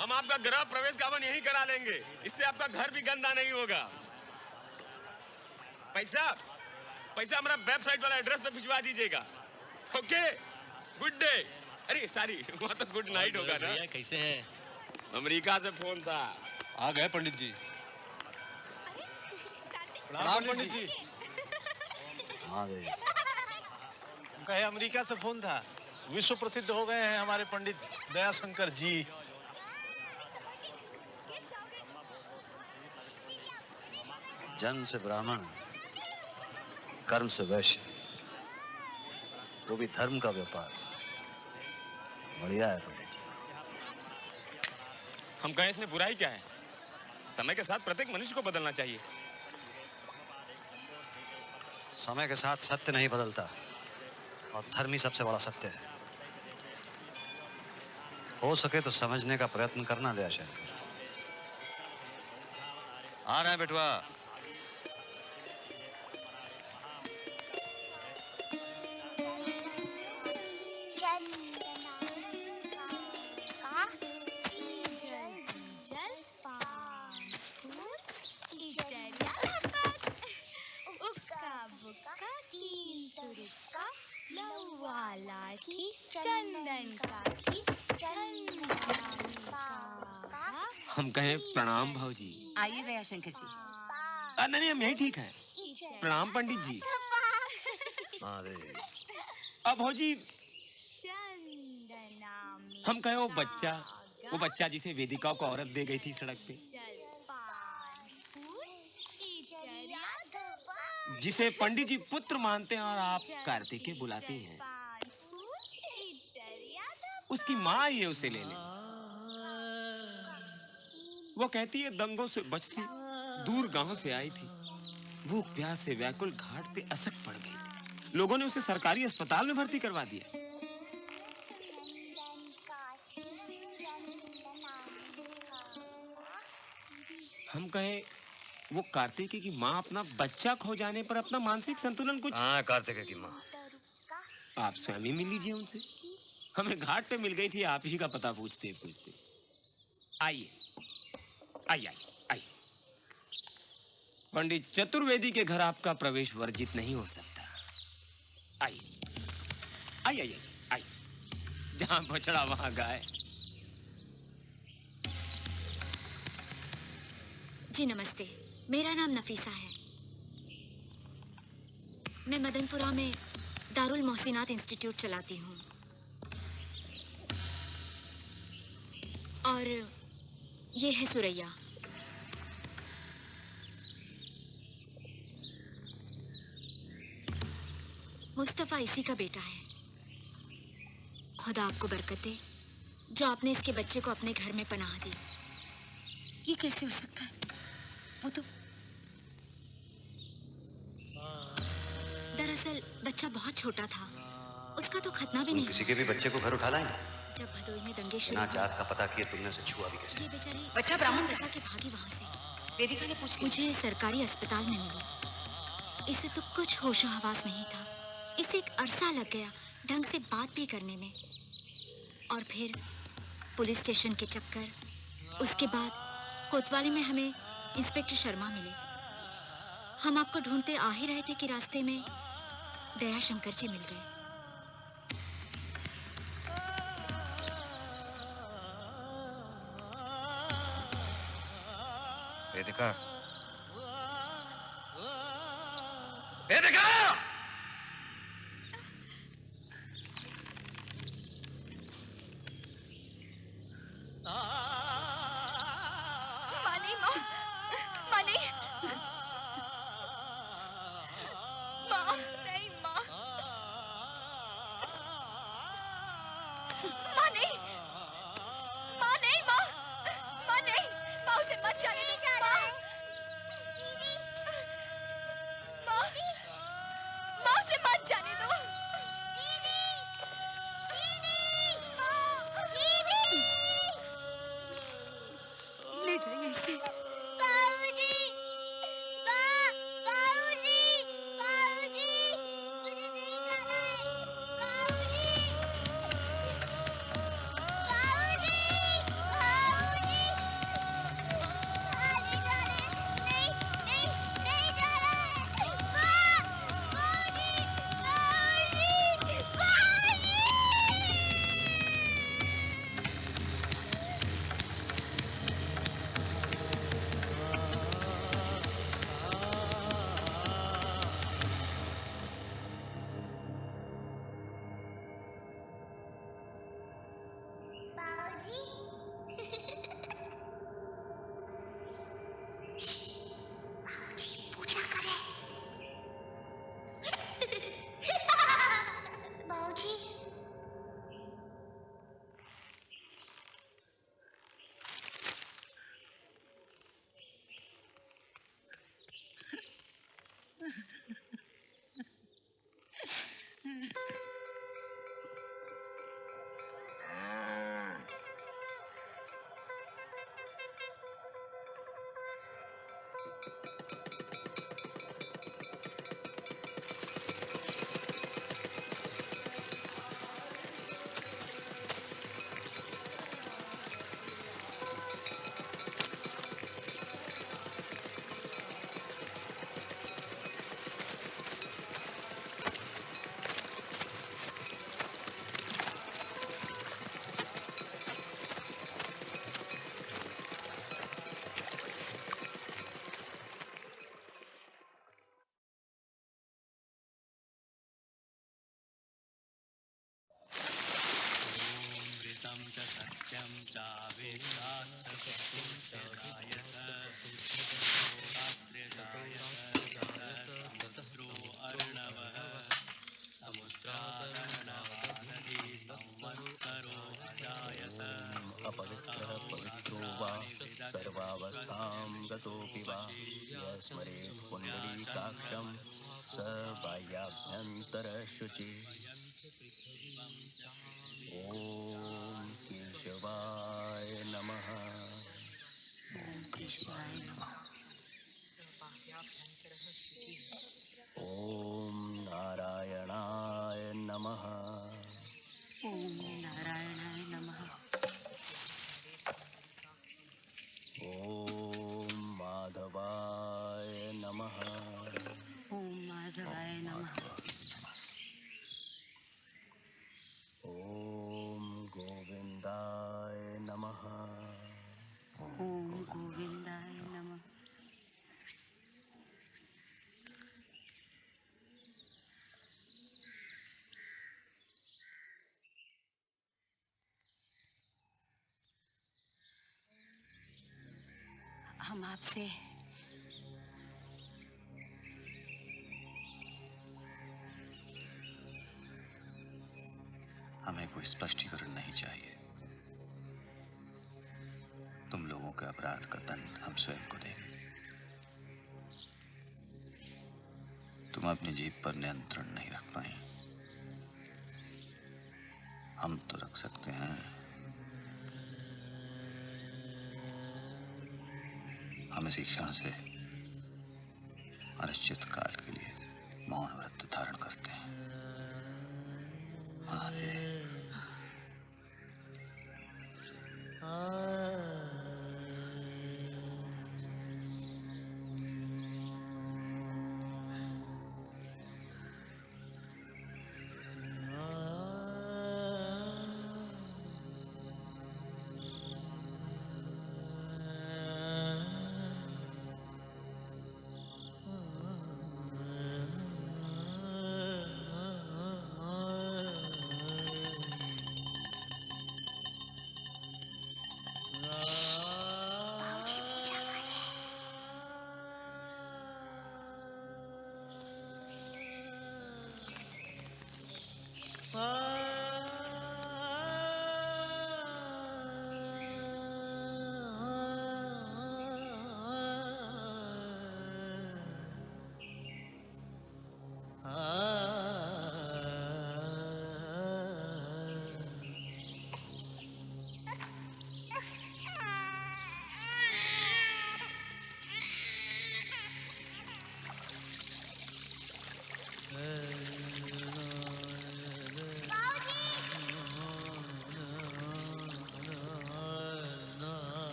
हम आपका गृह प्रवेश का हवन यहीं करा लेंगे। इससे आपका घर भी गंदा नहीं होगा। पैसा पैसा हमारा वेबसाइट वाला एड्रेस पे भिजवा दीजिएगा। Okay, good day. अरे सॉरी, वहाँ तो गुड नाइट होगा ना। कैसे हैं? अमेरिका से फोन था। आ गए पंडित जी। प्रणाम पंडित जी। उनका है अमेरिका से फोन था। विश्व प्रसिद्ध हो गए हैं हमारे पंडित दयाशंकर जी। जन्म से ब्राह्मण, कर्म से वैश्य, तो भी धर्म का व्यापार बढ़िया है पंडित जी। हम कहें इसमें बुराई क्या है? समय के साथ प्रत्येक मनुष्य को बदलना चाहिए। समय के साथ सत्य नहीं बदलता और धर्म ही सबसे बड़ा सत्य है। हो सके तो समझने का प्रयत्न करना दयाशंकर। आ रहे हैं बेटवा। हम कहें प्रणाम भाऊजी। आइए दयाशंकर जी। नहीं हम यही ठीक है। प्रणाम पंडित जी। अब भाऊजी हम कहें वो बच्चा जिसे वेदिका को औरत दे गई थी सड़क पे, जिसे पंडित जी पुत्र मानते हैं और आप कार्तिकेय बुलाती हैं, उसकी माँ आई है, उसे ले ले। वो कहती है दंगों से बचती दूर गांव से आई थी, भूख प्यास से व्याकुल घाट पे असक पड़ गई थी। लोगों ने उसे सरकारी अस्पताल में भर्ती करवा दिया। हम कहें वो कार्तिकेय की माँ अपना बच्चा खो जाने पर अपना मानसिक संतुलन कुछ। हाँ, कार्तिकेय की माँ। आप स्वयं ही मिल लीजिए उनसे। हमें घाट पे मिल गई थी, आप ही का पता पूछते पूछते। आइए आइए आइए। पंडित चतुर्वेदी के घर आपका प्रवेश वर्जित नहीं हो सकता। आइए आइए आइए आइए। जहां बछड़ा वहां गाय। जी नमस्ते, मेरा नाम नफीसा है। मैं मदनपुरा में दारुल मोहसिनात इंस्टीट्यूट चलाती हूँ और ये है सुरैया। मुस्तफा इसी का बेटा है। खुदा आपको बरकत दे जो आपने इसके बच्चे को अपने घर में पनाह दी। ये कैसे हो सकता है? वो तो दरअसल बच्चा बहुत छोटा था, उसका तो खतना भी नहीं। किसी के भी बच्चे को घर उठा लाएं? जब भदोई में दंगे शुरू ना जात का पता किए तुमने उसे छुआ भी कैसे? ये बेचारी बच्चा ब्राह्मण बचा के भागी वहां से। वेदिका ने पूछ मुझे सरकारी अस्पताल में मिली। इसे तो कुछ होशो हवास नहीं था। इसे एक अरसा लग गया ढंग से बात भी करने में, और फिर पुलिस स्टेशन के चक्कर। उसके बाद कोतवाली में हमें इंस्पेक्टर शर्मा मिले। हम आपको ढूंढते आ ही रहे थे कि रास्ते में दयाशंकर जी मिल गए। वेदिका, वेदिका! अपवित्रः पवित्रो वा सर्वावस्थां गतोऽपि वा यस्मरेत् पुण्डरीकाक्षं स बाह्याभ्यन्तरशुचि। ॐ केशवाय नमः। ॐ केशवाय नमः। ॐ नारायणाय नमः। ॐ नारायणाय नमः। ॐ माधवाय नमः। ॐ माधवाय नमः। ॐ गोविन्दाय नमः। ॐ गोविन्दाय नमः। हम आपसे हमें कोई स्पष्टीकरण नहीं चाहिए। तुम लोगों के अपराध का दंड हम स्वयं को देंगे। तुम अपनी जीभ पर नियंत्रण नहीं रख पाई, हम तो रख सकते हैं। हम इसी क्षण से अनिश्चित काल के लिए मौन व्रत धारण करते हैं। आगे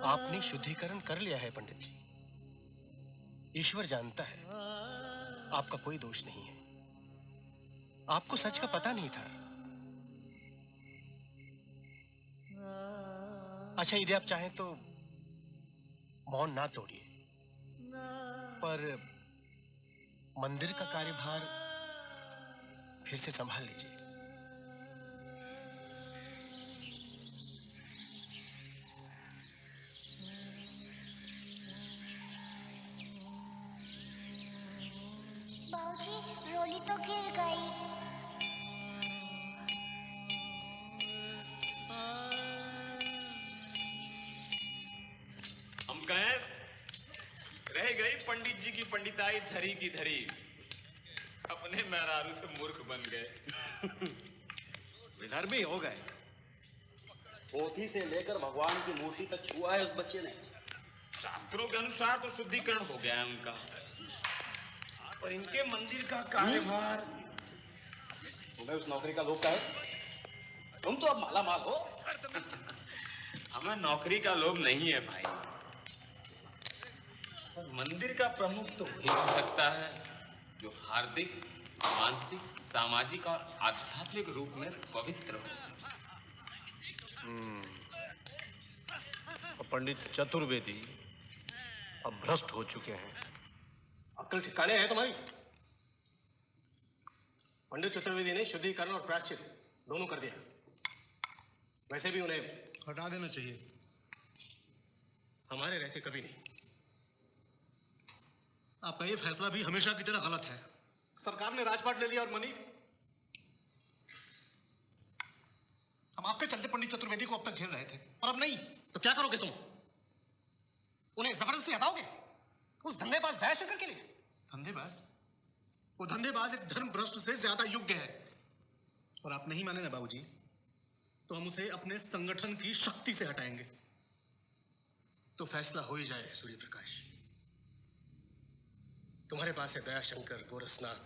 आपने शुद्धिकरण कर लिया है पंडित जी। ईश्वर जानता है आपका कोई दोष नहीं है। आपको सच का पता नहीं था। अच्छा, यदि आप चाहें तो मौन ना तोड़िए, पर मंदिर का कार्यभार फिर से संभाल लीजिए। बाबूजी, रोली तो गिर गई। हम कहें रह गई पंडित जी की पंडिताई धरी की धरी। अपने मेहरारू से मूर्ख बन गए। विधर्मी हो गए। पोथी से लेकर भगवान की मूर्ति तक छुआ है उस बच्चे ने। शास्त्रों के अनुसार तो शुद्धिकरण हो गया है उनका, पर इनके मंदिर का कार्यभार। तुम्हें उस नौकरी का लोभ का है? तुम तो अब माला माल हो। हमें नौकरी का लोभ नहीं है भाई, पर मंदिर का प्रमुख तो वही हो सकता है जो हार्दिक, मानसिक, सामाजिक और आध्यात्मिक रूप में पवित्र हो। पंडित चतुर्वेदी अब भ्रष्ट हो चुके हैं। अक्ल ठिकाने है तुम्हारी? पंडित चतुर्वेदी ने शुद्धिकरण और प्रायश्चित दोनों कर दिया। वैसे भी उन्हें हटा देना चाहिए। हमारे रहते कभी नहीं। आपका ये फैसला भी हमेशा की तरह गलत है। सरकार ने राजपाट ले लिया और मनी। हम आपके चलते पंडित चतुर्वेदी को अब तक झेल रहे थे, और अब नहीं तो क्या करोगे तुम? उन्हें जबरदस्ती हटाओगे उस धंधेबाज दयाशंकर के लिए? धंधेबाज? वो धंधेबाज एक धर्म भ्रष्ट से ज्यादा योग्य है। और आप नहीं माने ना बाबूजी, तो हम उसे अपने संगठन की शक्ति से हटाएंगे। तो फैसला हो ही जाए सूर्य प्रकाश। तुम्हारे पास है दयाशंकर, गोरसनाथ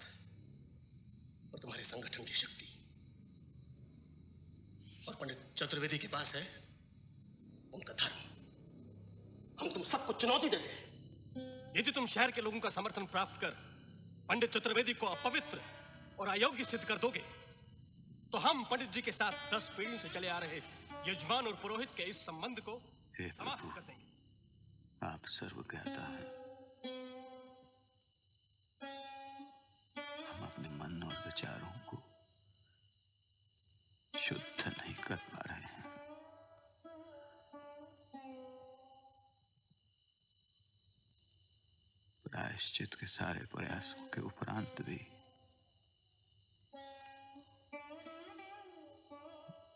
और तुम्हारे संगठन की शक्ति, और पंडित चतुर्वेदी के पास है उनका धर्म। हम तुम सबको चुनौती देते हैं। यदि तुम शहर के लोगों का समर्थन प्राप्त कर पंडित चतुर्वेदी को अपवित्र और अयोग्य सिद्ध कर दोगे, तो हम पंडित जी के साथ 10 पीढ़ियों से चले आ रहे यजमान और पुरोहित के इस संबंध को समाप्त कर देंगे। आप सर्वज्ञाता हैं। हम अपने मन और विचारों को शुद्ध नहीं कर पा रहे हैं। प्रायश्चित के सारे प्रयासों के उपरांत भी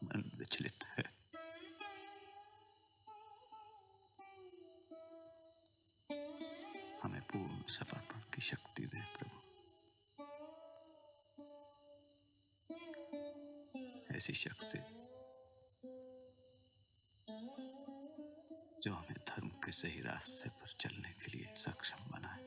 मन विचलित है। हमें पूर्ण समर्पण की शक्ति दे प्रभु। ऐसी शक्ति जो हमें धर्म के सही रास्ते पर चलने के लिए सक्षम बनाए।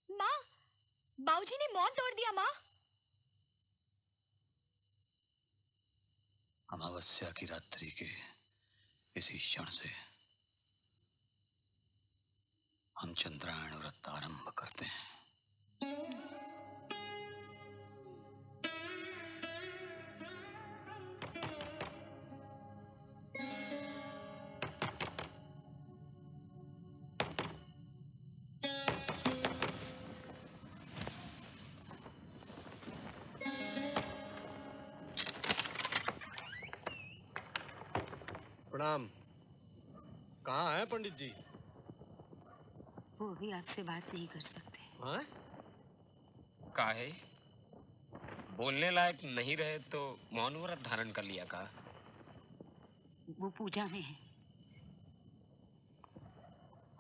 माँ, बाबूजी ने मौन तोड़ दिया। माँ, अमावस्या की रात्रि के इसी क्षण से हम चंद्रायण व्रत आरंभ करते हैं। प्रणाम। कहाँ है पंडित जी? वो भी आपसे बात नहीं कर सकते। हाँ? काहे? बोलने लायक नहीं रहे तो मौन व्रत धारण कर लिया का? वो पूजा में है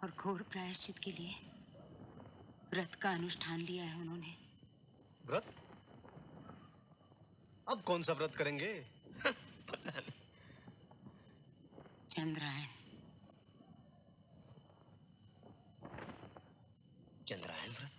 और घोर प्रायश्चित के लिए व्रत का अनुष्ठान लिया है उन्होंने। व्रत? अब कौन सा व्रत करेंगे? पता नहीं। चंद्रायण। चंद्रायण व्रत?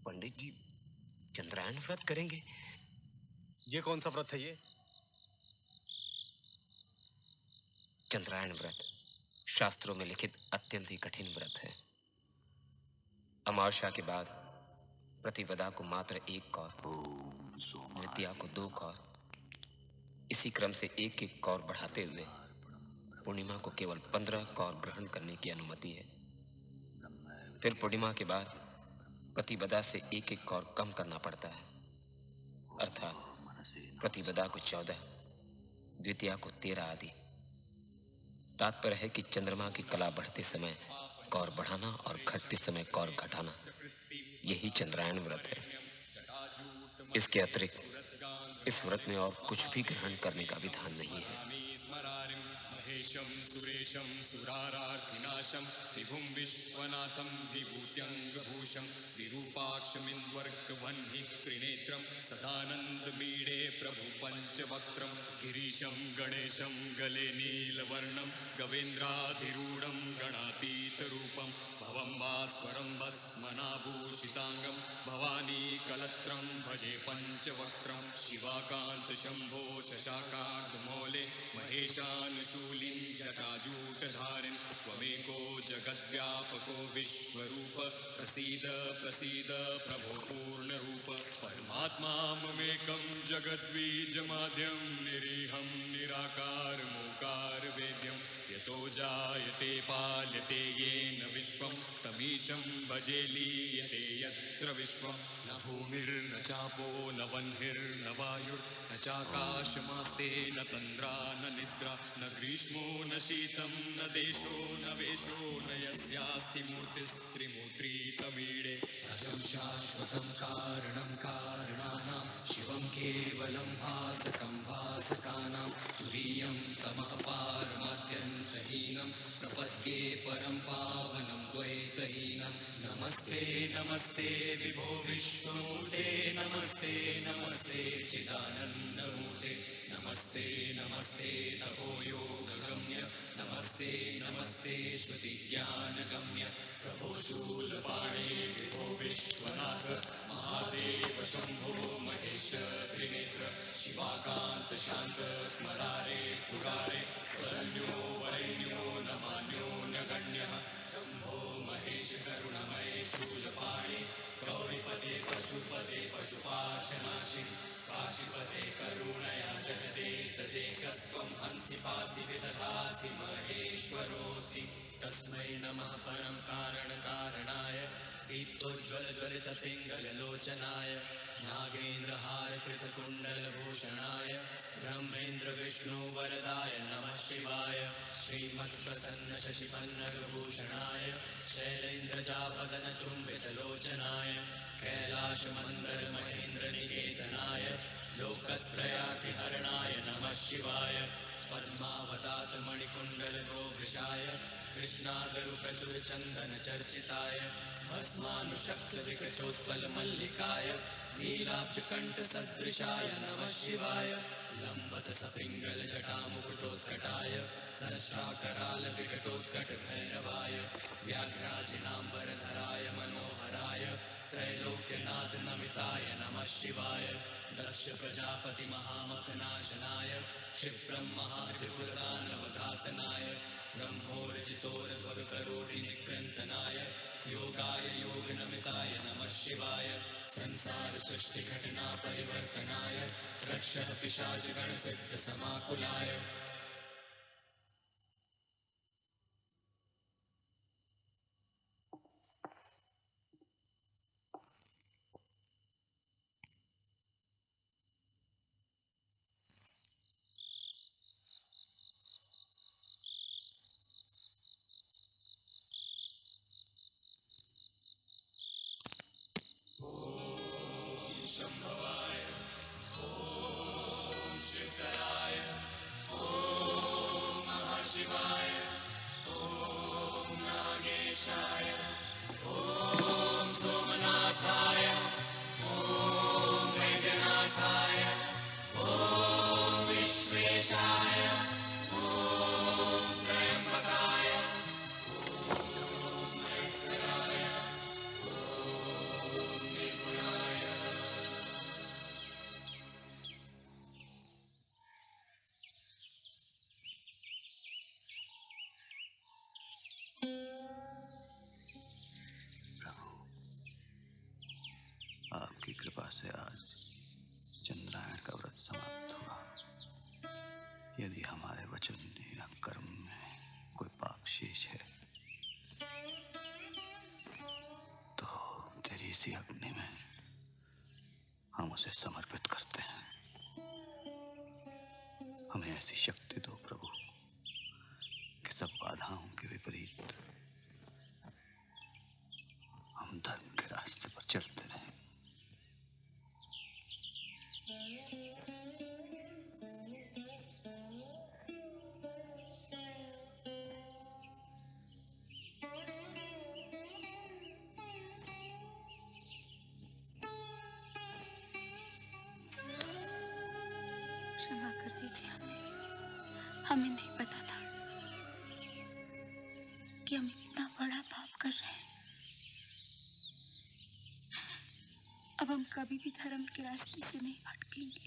पंडित जी चंद्रायण व्रत करेंगे? ये कौन सा व्रत है ये? चंद्रायण व्रत शास्त्रों में लिखित अत्यंत ही कठिन व्रत है। अमावस्या के बाद प्रतिपदा को मात्र 1 कौर, द्वितीया को 2 कौर, इसी क्रम से एक कौर बढ़ाते हुए पूर्णिमा को केवल 15 कौर ग्रहण करने की अनुमति है। फिर पूर्णिमा के बाद प्रतिपदा से एक कौर कम करना पड़ता है, अर्थात प्रतिपदा को 14, द्वितीया को 13 आदि। तात्पर्य है कि चंद्रमा की कला बढ़ते समय कौर बढ़ाना और घटते समय कौर घटाना, यही चंद्रायण व्रत है। इसके अतिरिक्त इस व्रत में और कुछ भी ग्रहण करने का विधान नहीं है। महेशं सुरेशं सुरारार्थिनाशं विभुं विश्वनाथं विभूत्यङ्गभूषं विरूपाक्षमिन्द्वर्गवह्नि त्रिनेत्रं सदानन्दमीडे प्रभु पञ्चवक्त्रं गिरीशं गणेशं गले नीलवर्णं गवेन्द्राधिरूढं गणातीतरूपं भवं भास्वरं भस्मनाभूषिताङ्गं भवानी कलत्रं भजे पञ्चवक्त्रं शिवाकान्त शम्भो शशाकार्धमौले महेशानुशूलिं जटाजूटधारिन् त्वमेको जगद्व्यापको विश्वरूप प्रसीद प्रसीद प्रभो पूर्णरूप परमात्मा ममेकं जगद्बीजमाद्यं निरीहं निराकारमोकार वेद्यं यतो जायते पाल्यते येन विश्वं तमीशं भजे लीयते यत्र विश्वं न भूमिर्न चापो न वह्निर्न वायुर्न चाकाशमास्ते न तन्द्रा न निद्रा न ग्रीष्मो न शीतं न देशो न वेशो न यस्यास्ति मूर्तिस्त्रिमूर्ति तमीडे अजं शाश्वतं कारणं कारणानां शिवं केवलं भासकं भासकानां तुरीयं तमः पारमात्यन्तहीनं प्रपद्ये परं पावनं द्वैतहीनं नमस्ते नमस्ते विभो विश्वमूर्ते नमस्ते नमस्ते चिदानन्दमूर्ते नमस्ते नमस्ते तपो योगगम्य नमस्ते नमस्ते श्रुतिज्ञानगम्य प्रभो शूलपाणे विभो विश्वनाथ महादेव शम्भो महेश त्रिनेत्र शिवाकान्त शान्त स्मरारे पुरारे वरण्यो वरेण्यो न मान्यो न गण्यः शम्भो महेश करुणमय शूलपाणे गौरीपदे पशुपदे पशुपाशनाशि काशीपदे करुणया जगदे तदेकस्त्वं हंसि पासि विदधासि महेश्वरोऽसि तस्मै नमः परं कारणकारणाय दीप्तोज्ज्वलज्वलितपिङ्गललोचनाय नागेन्द्रहारकृतकुण्डलभूषणाय ब्रह्मेन्द्रविष्णु वरदाय नमः शिवाय श्रीमत्प्रसन्न शशिपन्नगभूषणाय शैलेन्द्रजापदनचुम्बितलोचनाय कैलाशमन्दरमहेन्द्रनिकेतनाय लोकत्रयातिहरणाय नमः शिवाय पद्मावतातमणिकुण्डलगोवृषाय कृष्णागरुप्रचुरचन्दनचर्चिताय भस्मानुशक्तविकचोत्पलमल्लिकाय नीलाब्जकण्ठसदृशाय नमः शिवाय लम्बतसपिङ्गलजटामुकुटोत्कटाय दंष्ट्राकरालविकटोत्कटभैरवाय व्याघ्राजिनाम्बरधराय मनोहराय त्रैलोक्यनाथनमिताय नमः शिवाय दक्ष प्रजापति महामखनाशनाय क्षिप्रमहात्रिपुरदानवघातनाय ब्रह्मोर्जितोर्ध्वगकरोटिनिकृन्तनाय योगाय योगनमिताय नमः शिवाय संसार सृष्टि घटना परिवर्तनाय रक्षः पिशाचगणसिद्धसमाकुलाय शंभवाय ओम शिवतराय ओम महाशिवाय ओम नागेशाय ओम सोमनाथाय ओम वैद्यनाथाय ओम विश्वेशाय ओम त्र्यंबकाय ओम महेश्वराय ओम आपकी कृपा से आज चंद्रायण का व्रत समाप्त हुआ। यदि हमारे वचन या कर्म में कोई पाप शेष है तो तेरी इसी अग्नि में हम उसे समर्पित करते हैं। हमें ऐसी शक्ति दो प्रभु कि सब बाधाओं के विपरीत हम धर्म के रास्ते पर चलते रहें। क्षमा कर दीजिए हमें नहीं पता था कि हम इतना बड़ा पाप कर रहे हैं। अब हम कभी भी धर्म के रास्ते से नहीं भटकेंगे।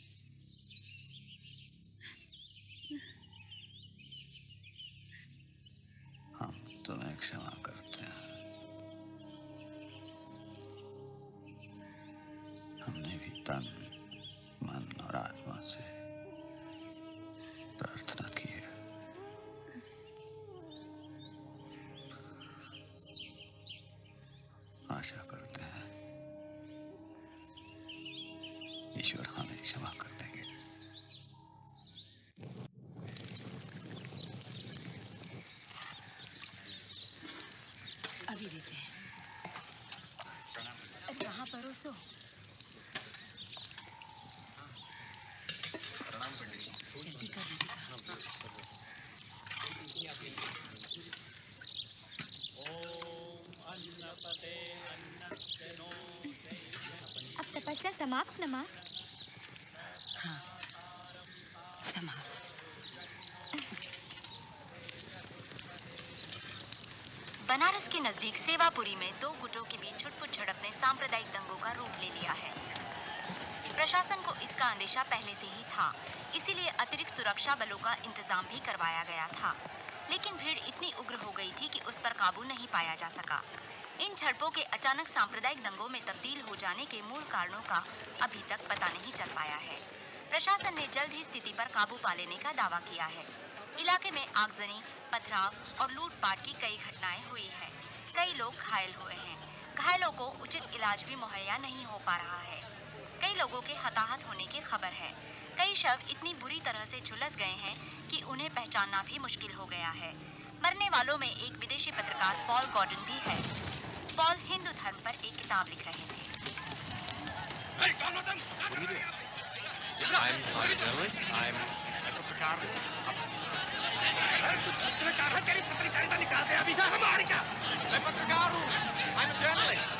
हम तुम्हें क्षमा करते हैं। हमने भी तन मन और आत्मा से प्रार्थना की है। आशा करते हैं ईश्वर हमें क्षमा कर देंगे। अभी देते हैं। अरे कहाँ परोसो? जल्दी कर अब तपस्या समाप्त न माँ? हाँ, समाप्त। बनारस के नजदीक सेवापुरी में दो गुटों के बीच छुटपुट झड़प ने सांप्रदायिक दंगों का रूप ले लिया है। प्रशासन को इसका अंदेशा पहले से ही था, इसीलिए अतिरिक्त सुरक्षा बलों का इंतजाम भी करवाया गया था। लेकिन भीड़ इतनी उग्र हो गई थी कि उस पर काबू नहीं पाया जा सका। इन झड़पों के अचानक सांप्रदायिक दंगों में तब्दील हो जाने के मूल कारणों का अभी तक पता नहीं चल पाया है। प्रशासन ने जल्द ही स्थिति पर काबू पा लेने का दावा किया है। इलाके में आगजनी, पथराव और लूटपाट की कई घटनाएं हुई हैं। कई लोग घायल हुए हैं। घायलों को उचित इलाज भी मुहैया नहीं हो पा रहा है। कई लोगों के हताहत होने की खबर है। कई शव इतनी बुरी तरह से झुलस गए हैं कि उन्हें पहचानना भी मुश्किल हो गया है। मरने वालों में एक विदेशी पत्रकार पॉल गॉर्डन भी है। पॉल हिंदू धर्म पर एक किताब लिख रहे थे। I'm not a journalist. I'm a पत्रकार है। तेरी पत्रकारिता निकाल दे अभी। हमारी क्या? मैं पत्रकार हूँ। I'm a journalist.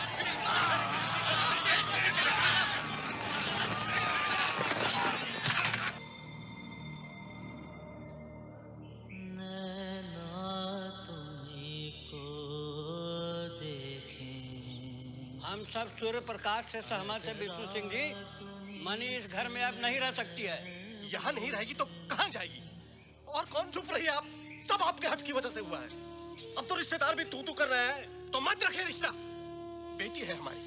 हम सब सूर्य प्रकाश से सहमत है विष्णु सिंह जी। मनी इस घर में अब नहीं रह सकती है। यहाँ नहीं रहेगी तो कहाँ जाएगी? और कौन चुप रही है? आप सब आपके हट की वजह से हुआ है। अब तो रिश्तेदार भी तू कर रहे हैं, तो मत रखे रिश्ता। बेटी है हमारी,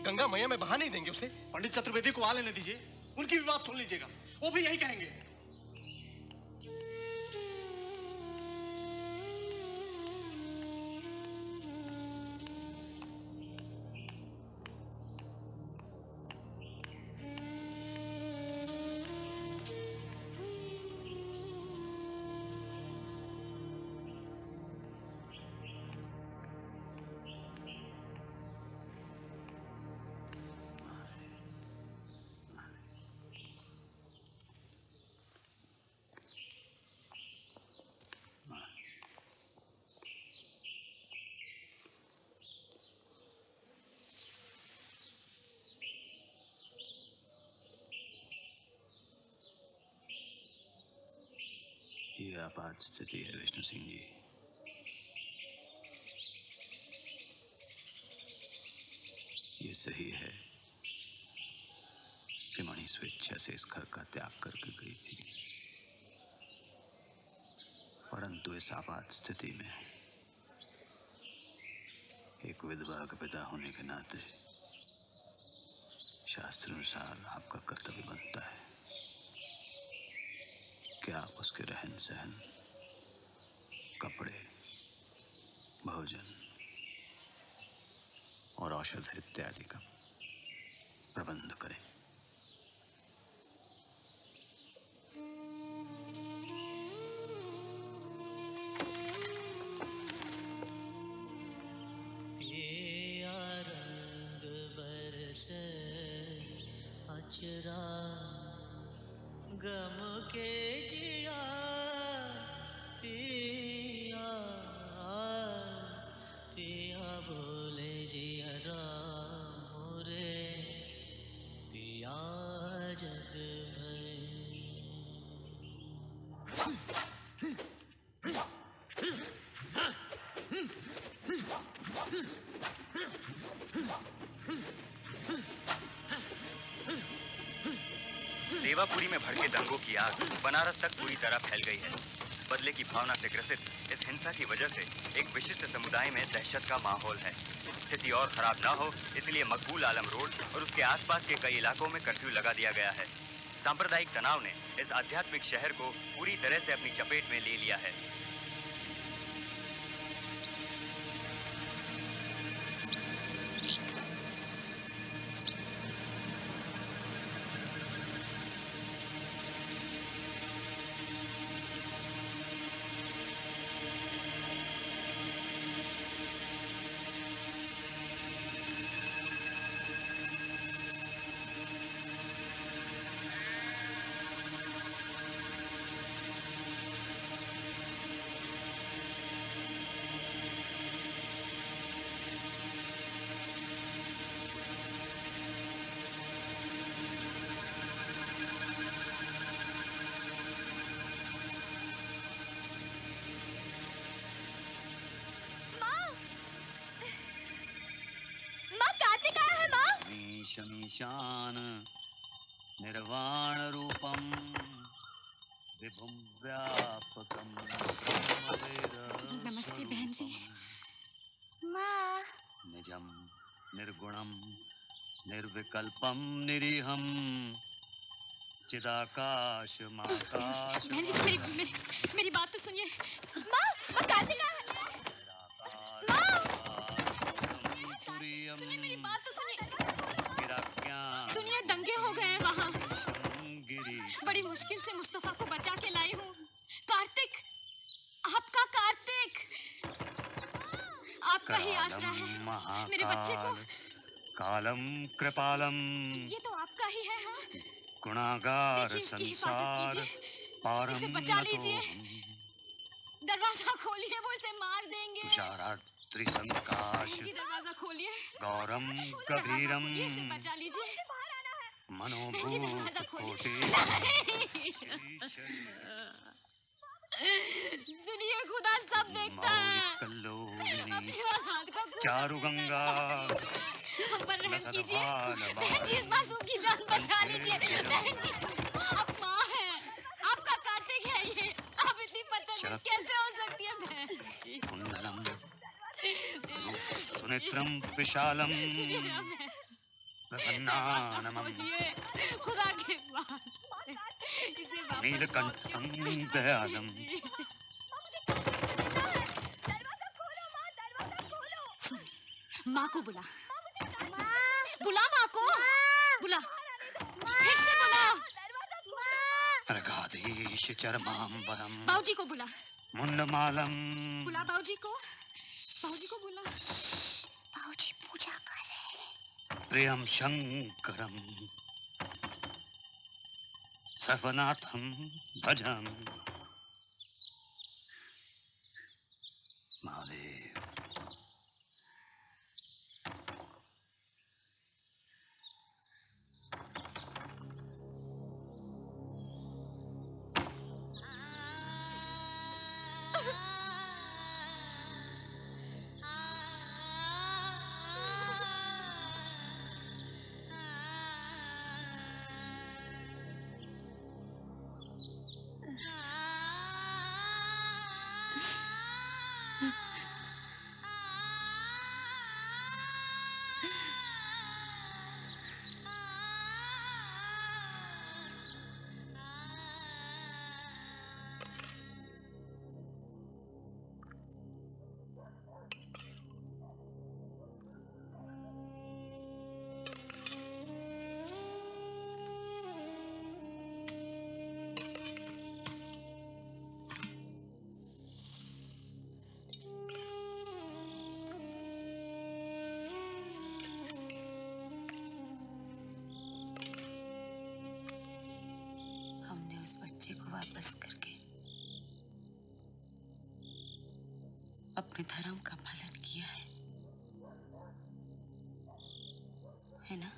गंगा मैया में बहा नहीं देंगे उसे। पंडित चतुर्वेदी को आ लेने दीजिए, उनकी भी बात सुन लीजिएगा, वो भी यही कहेंगे। ये आपात स्थिति है विष्णु सिंह जी। ये सही है कि मणि स्वेच्छा से इस घर का त्याग करके गई थी, परंतु इस आपात स्थिति में एक विधवा का पिता होने के नाते शास्त्रानुसार आपका कर्तव्य बनता है कि आप उसके रहन सहन, कपड़े, भोजन और औषध इत्यादि का प्रबंध करें। अचरा गम के जिया पिया पिया बोले जिया राम रे पिया जग सेवापुरी में भड़के दंगों की आग बनारस तक पूरी तरह फैल गई है। बदले की भावना से ग्रसित इस हिंसा की वजह से एक विशिष्ट समुदाय में दहशत का माहौल है। स्थिति और खराब ना हो इसलिए मकबूल आलम रोड और उसके आसपास के कई इलाकों में कर्फ्यू लगा दिया गया है। सांप्रदायिक तनाव ने इस आध्यात्मिक शहर को पूरी तरह से अपनी चपेट में ले लिया है। शमीशान निर्वाण रूपम विभुम व्यापकम। नमस्ते बहन जी। माँ। निजम निर्गुणम निर्विकल्पम निरीहम चिदाकाश माकाश। बहन जी मेरी बात तो सुनिए। माँ कार्तिका है। माँ सुनिए मेरी बात तो सुनिए। सुनिए दंगे हो गए हैं वहाँ। बड़ी मुश्किल से मुस्तफा को बचा के लाई हूँ। कार्तिक, आपका कार्तिक, आपका ही आसरा है मेरे बच्चे को। कालम कृपालम ये तो आपका ही है। हाँ गुणागार संसार पारम। इसे बचा लीजिए। दरवाजा खोलिए, वो इसे मार देंगे। त्रिसंकाश दरवाजा खोलिए। गौरम गभीरम इसे बचा लीजिए। मनोभूत कोटि। सुनिए खुदा सब देखता है। चारु गंगा हम पर रहम कीजिए। बहन जी इस मासूम की जान बचा लीजिए। बहन जी आप माँ हैं, आपका कार्तिक है ये। आप इतनी पतली कैसे हो सकती है बहन? कुंडलम सुनेत्रम विशालम प्रसन्नानमम खुदा के पास नीलकंठम दयालम। माँ को बुला। बुला माँ को। बुला फिर से बुला। अर्घाधीश चरमांबरम। बाऊजी को बुला। मुंडमालम। बुला बाऊजी को। बाऊजी को बुला। बाऊजी पूजा कर रहे हैं। प्रियम शंकरम सर्वनाथम भजम। महादेव वापस करके अपने धर्म का पालन किया है ना?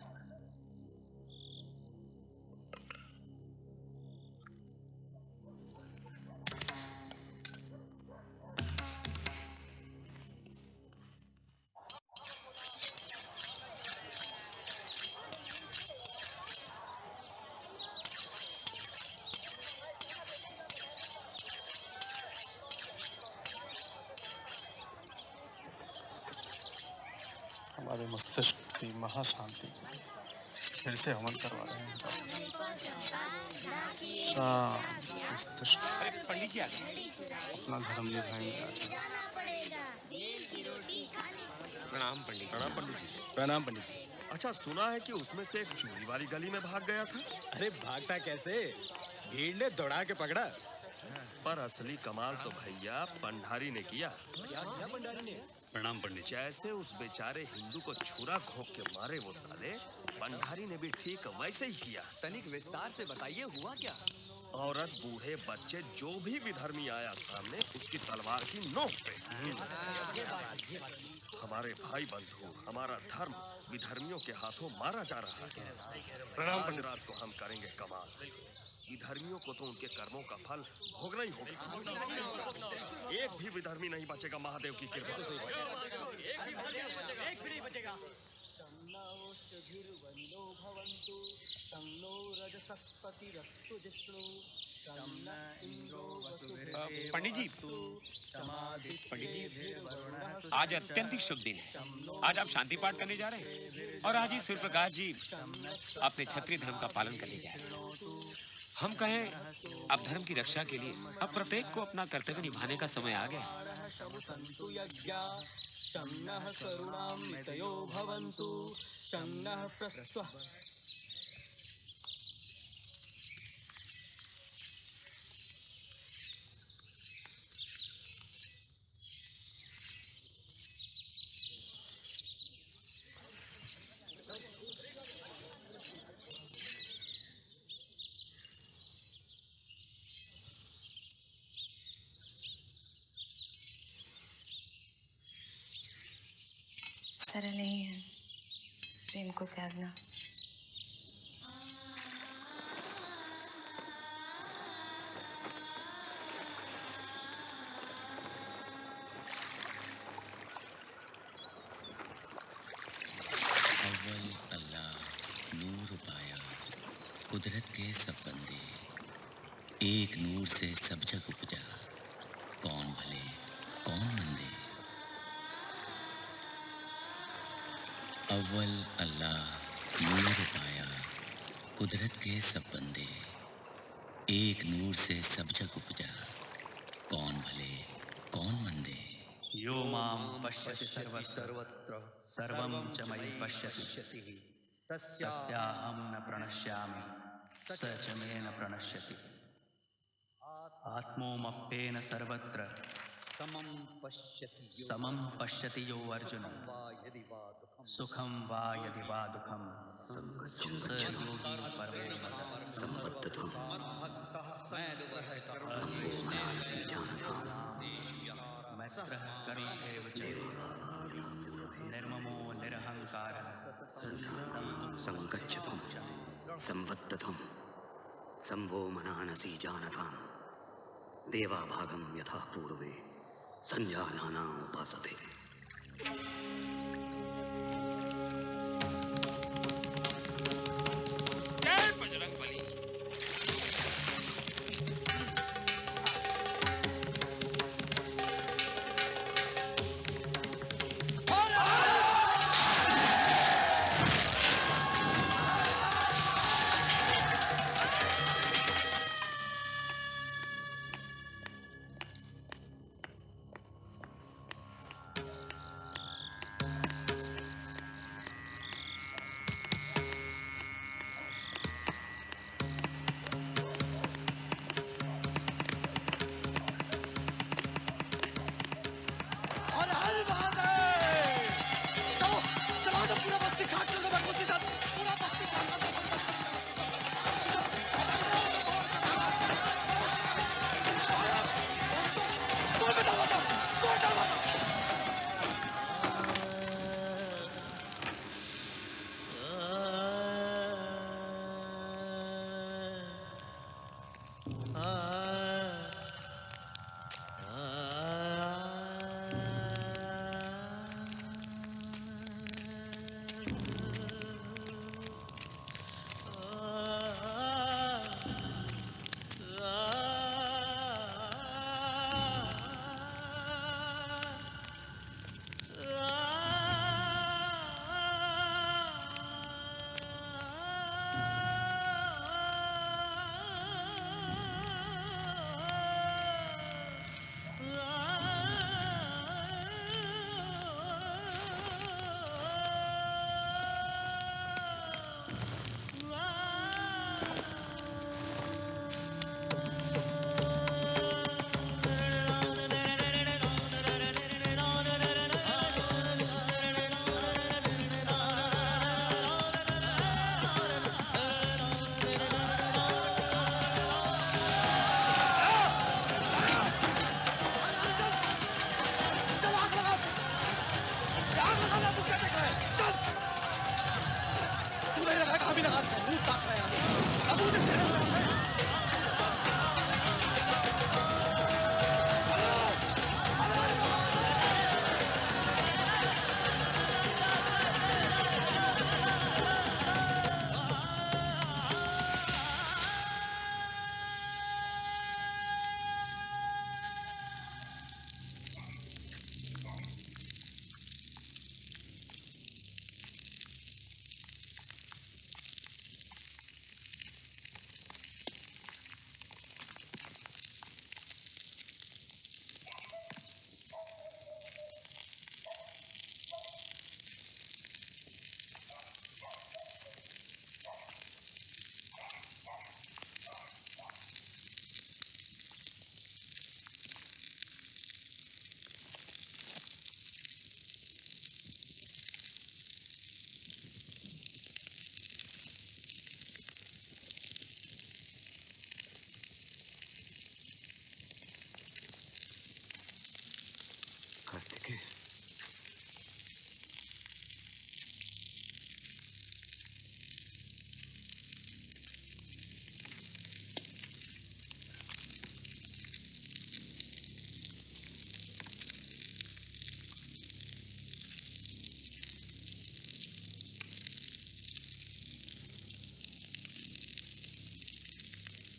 हमारे मस्तिष्क की महाशांति फिर से हवन करवा रहे हैं। शांत मस्तिष्क से पंडित जी आ गए। अपना धर्म निभाएंगे। प्रणाम पंडित। प्रणाम पंडित जी। प्रणाम पंडित जी। अच्छा, सुना है कि उसमें से एक चूड़ी वाली गली में भाग गया था। अरे भागता कैसे, भीड़ ने दौड़ा के पकड़ा। पर असली कमाल तो भैया पंडारी ने किया। क्या किया पंडारी ने? प्रणाम पंडित। जैसे उस बेचारे हिंदू को छुरा घोंक के मारे वो साले, पंडारी ने भी ठीक वैसे ही किया। तनिक विस्तार से बताइए, हुआ क्या? औरत, बूढ़े, बच्चे, जो भी विधर्मी आया सामने, उसकी तलवार की नोक पे। हमारे भाई बंधु, हमारा धर्म विधर्मियों के हाथों मारा जा रहा है। प्रणाम आज पंडित। रात को हम करेंगे कमाल। विधर्मियों को तो उनके कर्मों का फल भोगना ही होगा। एक भी विधर्मी नहीं बचेगा, महादेव की कृपा से। एक भी नहीं बचेगा। पंडित जी, पंडित जी, आज अत्यंत शुभ दिन है। आज आप शांति पाठ करने जा रहे हैं और आज ही सूर्य प्रकाश जी अपने क्षत्रिय धर्म का पालन करने जा रहे हैं। हम कहें अब धर्म की रक्षा के लिए अब प्रत्येक को अपना कर्तव्य निभाने का समय आ गया। सरल नहीं है प्रेम को त्यागना। अव्वल अल्लाह नूर पाया, कुदरत के सब बंदे, एक नूर से सब जग उपजा, कौन भले कौन मंदे। अव्वल अल्लाह नूर पाया, कुदरत के सब बंदे, एक नूर से सब जग उपजा, कौन भले कौन मंदे। यो मां पश्यति सर्वत्र सर्वं च मयि पश्यति तस्याहं न प्रणश्यामि स च मे न प्रणश्यति। आत्मोमप्येन सर्वत्र समं पश्यति यो अर्जुन सुखं वा यदि वा दुःखं स योगी परमो संबद्धतम मैत्रः करुण एव च निर्ममो निरहंकारः संगच्छतम संवत्ततम संवो मनानसी जानतां देवाभागं यथा पूर्वे संजानाना उपासते। जय बजरंग बली। कहा बिना हाथ से मुंह ताक रहे हैं। अब उधर से कार्तिकेय,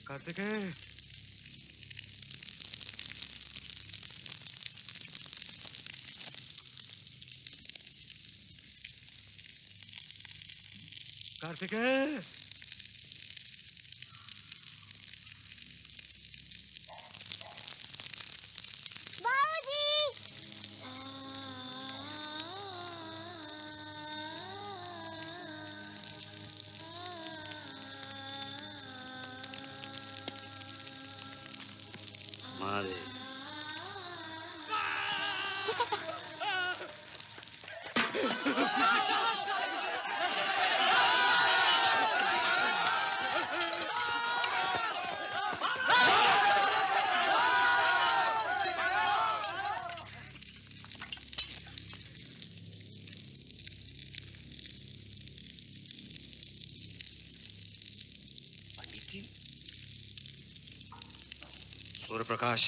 कार्तिकेय, कार्तिकेय, महादेव। पंडित जी, सूर्य प्रकाश,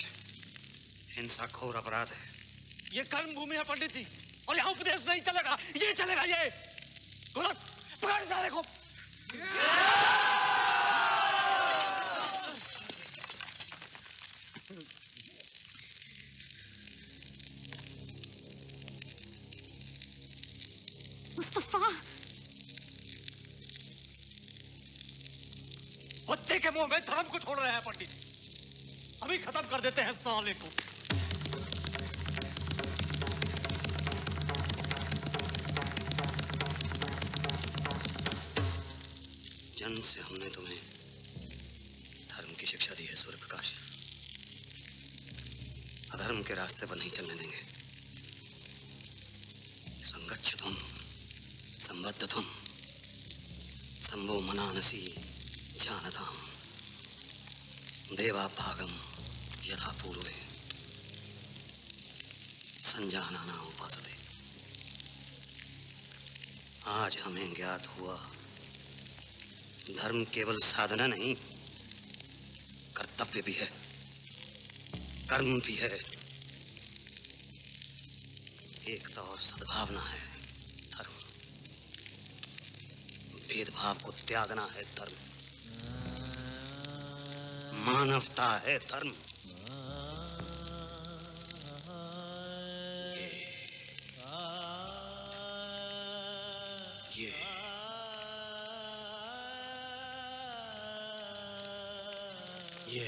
हिंसा घोर अपराध है। ये कर्म भूमि है पंडित जी, और यहाँ उपदेश नहीं चलेगा, ये चलेगा ये। गोरख, पकड़ साले को। मुस्तफा, बच्चे के मुंह में धर्म को छोड़ रहे हैं पंडित जी। अभी खत्म कर देते हैं साले को। जन्म से हमने तुम्हें धर्म की शिक्षा दी है सूर्य प्रकाश। अधर्म के रास्ते पर नहीं चलने देंगे। संगच्छतुम संबद्धतुम संभो मनानसी जानताम देवा भागम यथा पूर्वे संजानाना उपासते। आज हमें ज्ञात हुआ, धर्म केवल साधना नहीं, कर्तव्य भी है, कर्म भी है। एकता और सद्भावना है धर्म, भेदभाव को त्यागना है धर्म, मानवता है धर्म। ये ये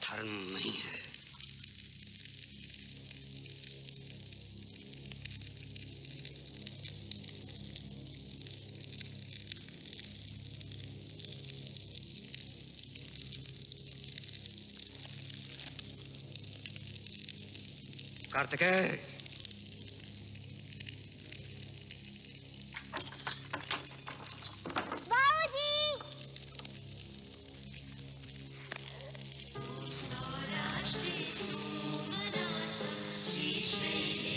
धर्म नहीं है। कार्तिकेय, सौराष्ट्रे सोमनाथ श्रीशैले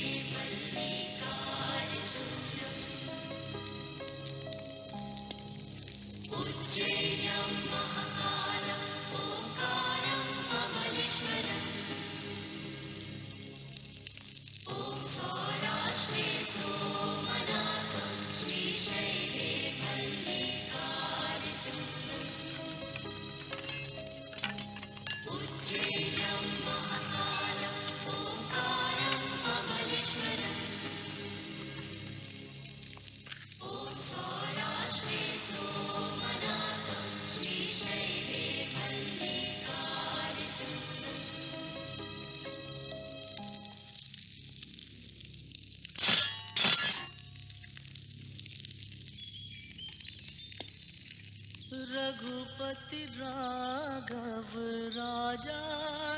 रघुपति राघव राजा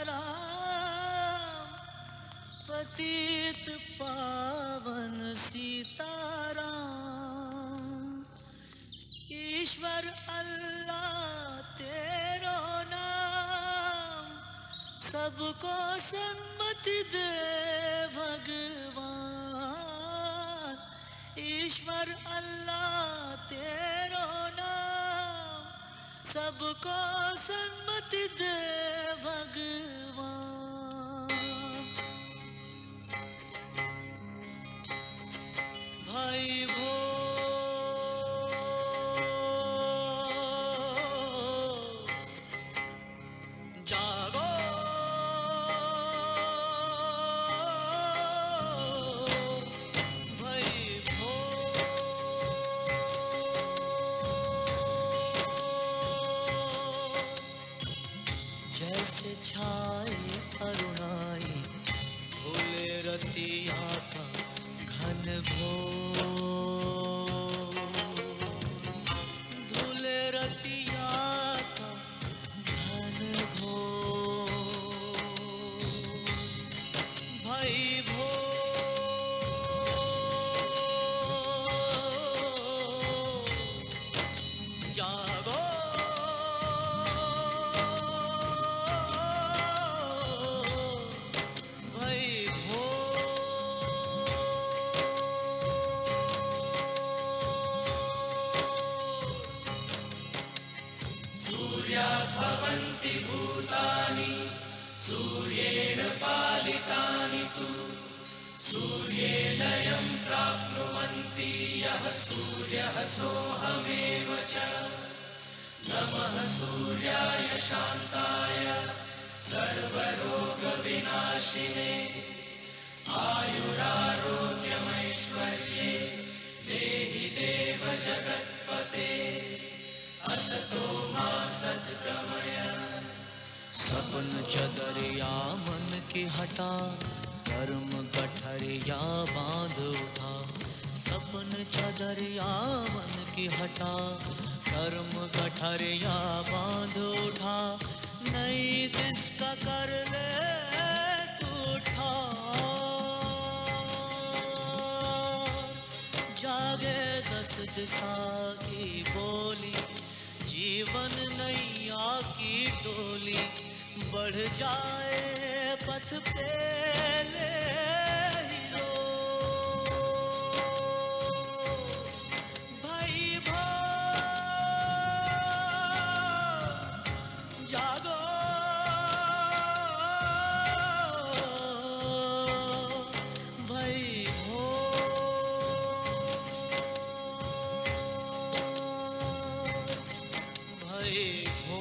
राम, पतित पावन सीताराम। ईश्वर अल्लाह तेरो नाम, सबको सन्मति दे भगवान। ईश्वर अल्लाह तेरो नाम, सबको सन्मति दे भगवान। भाई भो जागो, भाई भो जैसे छाए अरुणाई भोले रतिया का घन घोर, धूले रतिया का घन घोर। भाई भो जागो, भाई भो सूर्याभवन्ति भूतानि सूर्येण पालितानि तु, सूर्ये लयं प्राप्नुवन्ति यः सूर्यः सोऽहमेव च। नमः सूर्याय शान्ताय सर्वरोगविनाशिने, आयुरारोग्यमैश्वर्ये देहि देव जगत्पते। असतो मा सद्गमय। सपन चदरिया मन की हटा, कर्म गठरिया बांध उठा। सपन चदरिया मन की हटा, कर्म गठरिया बांध उठा। नई दिशा कर ले तू ठार, जागे 10 दिशा की बोली, जीवन नैया की डोली। बढ़ जाए पथ पे ले ही लो, भाई भो जागो, भाई भो भाई भो।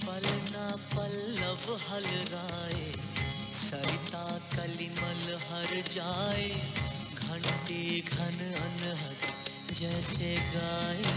पलना पल्लव हलराए, सरिता कलिमल हर जाए। घंटी घन अनहद जैसे गाए,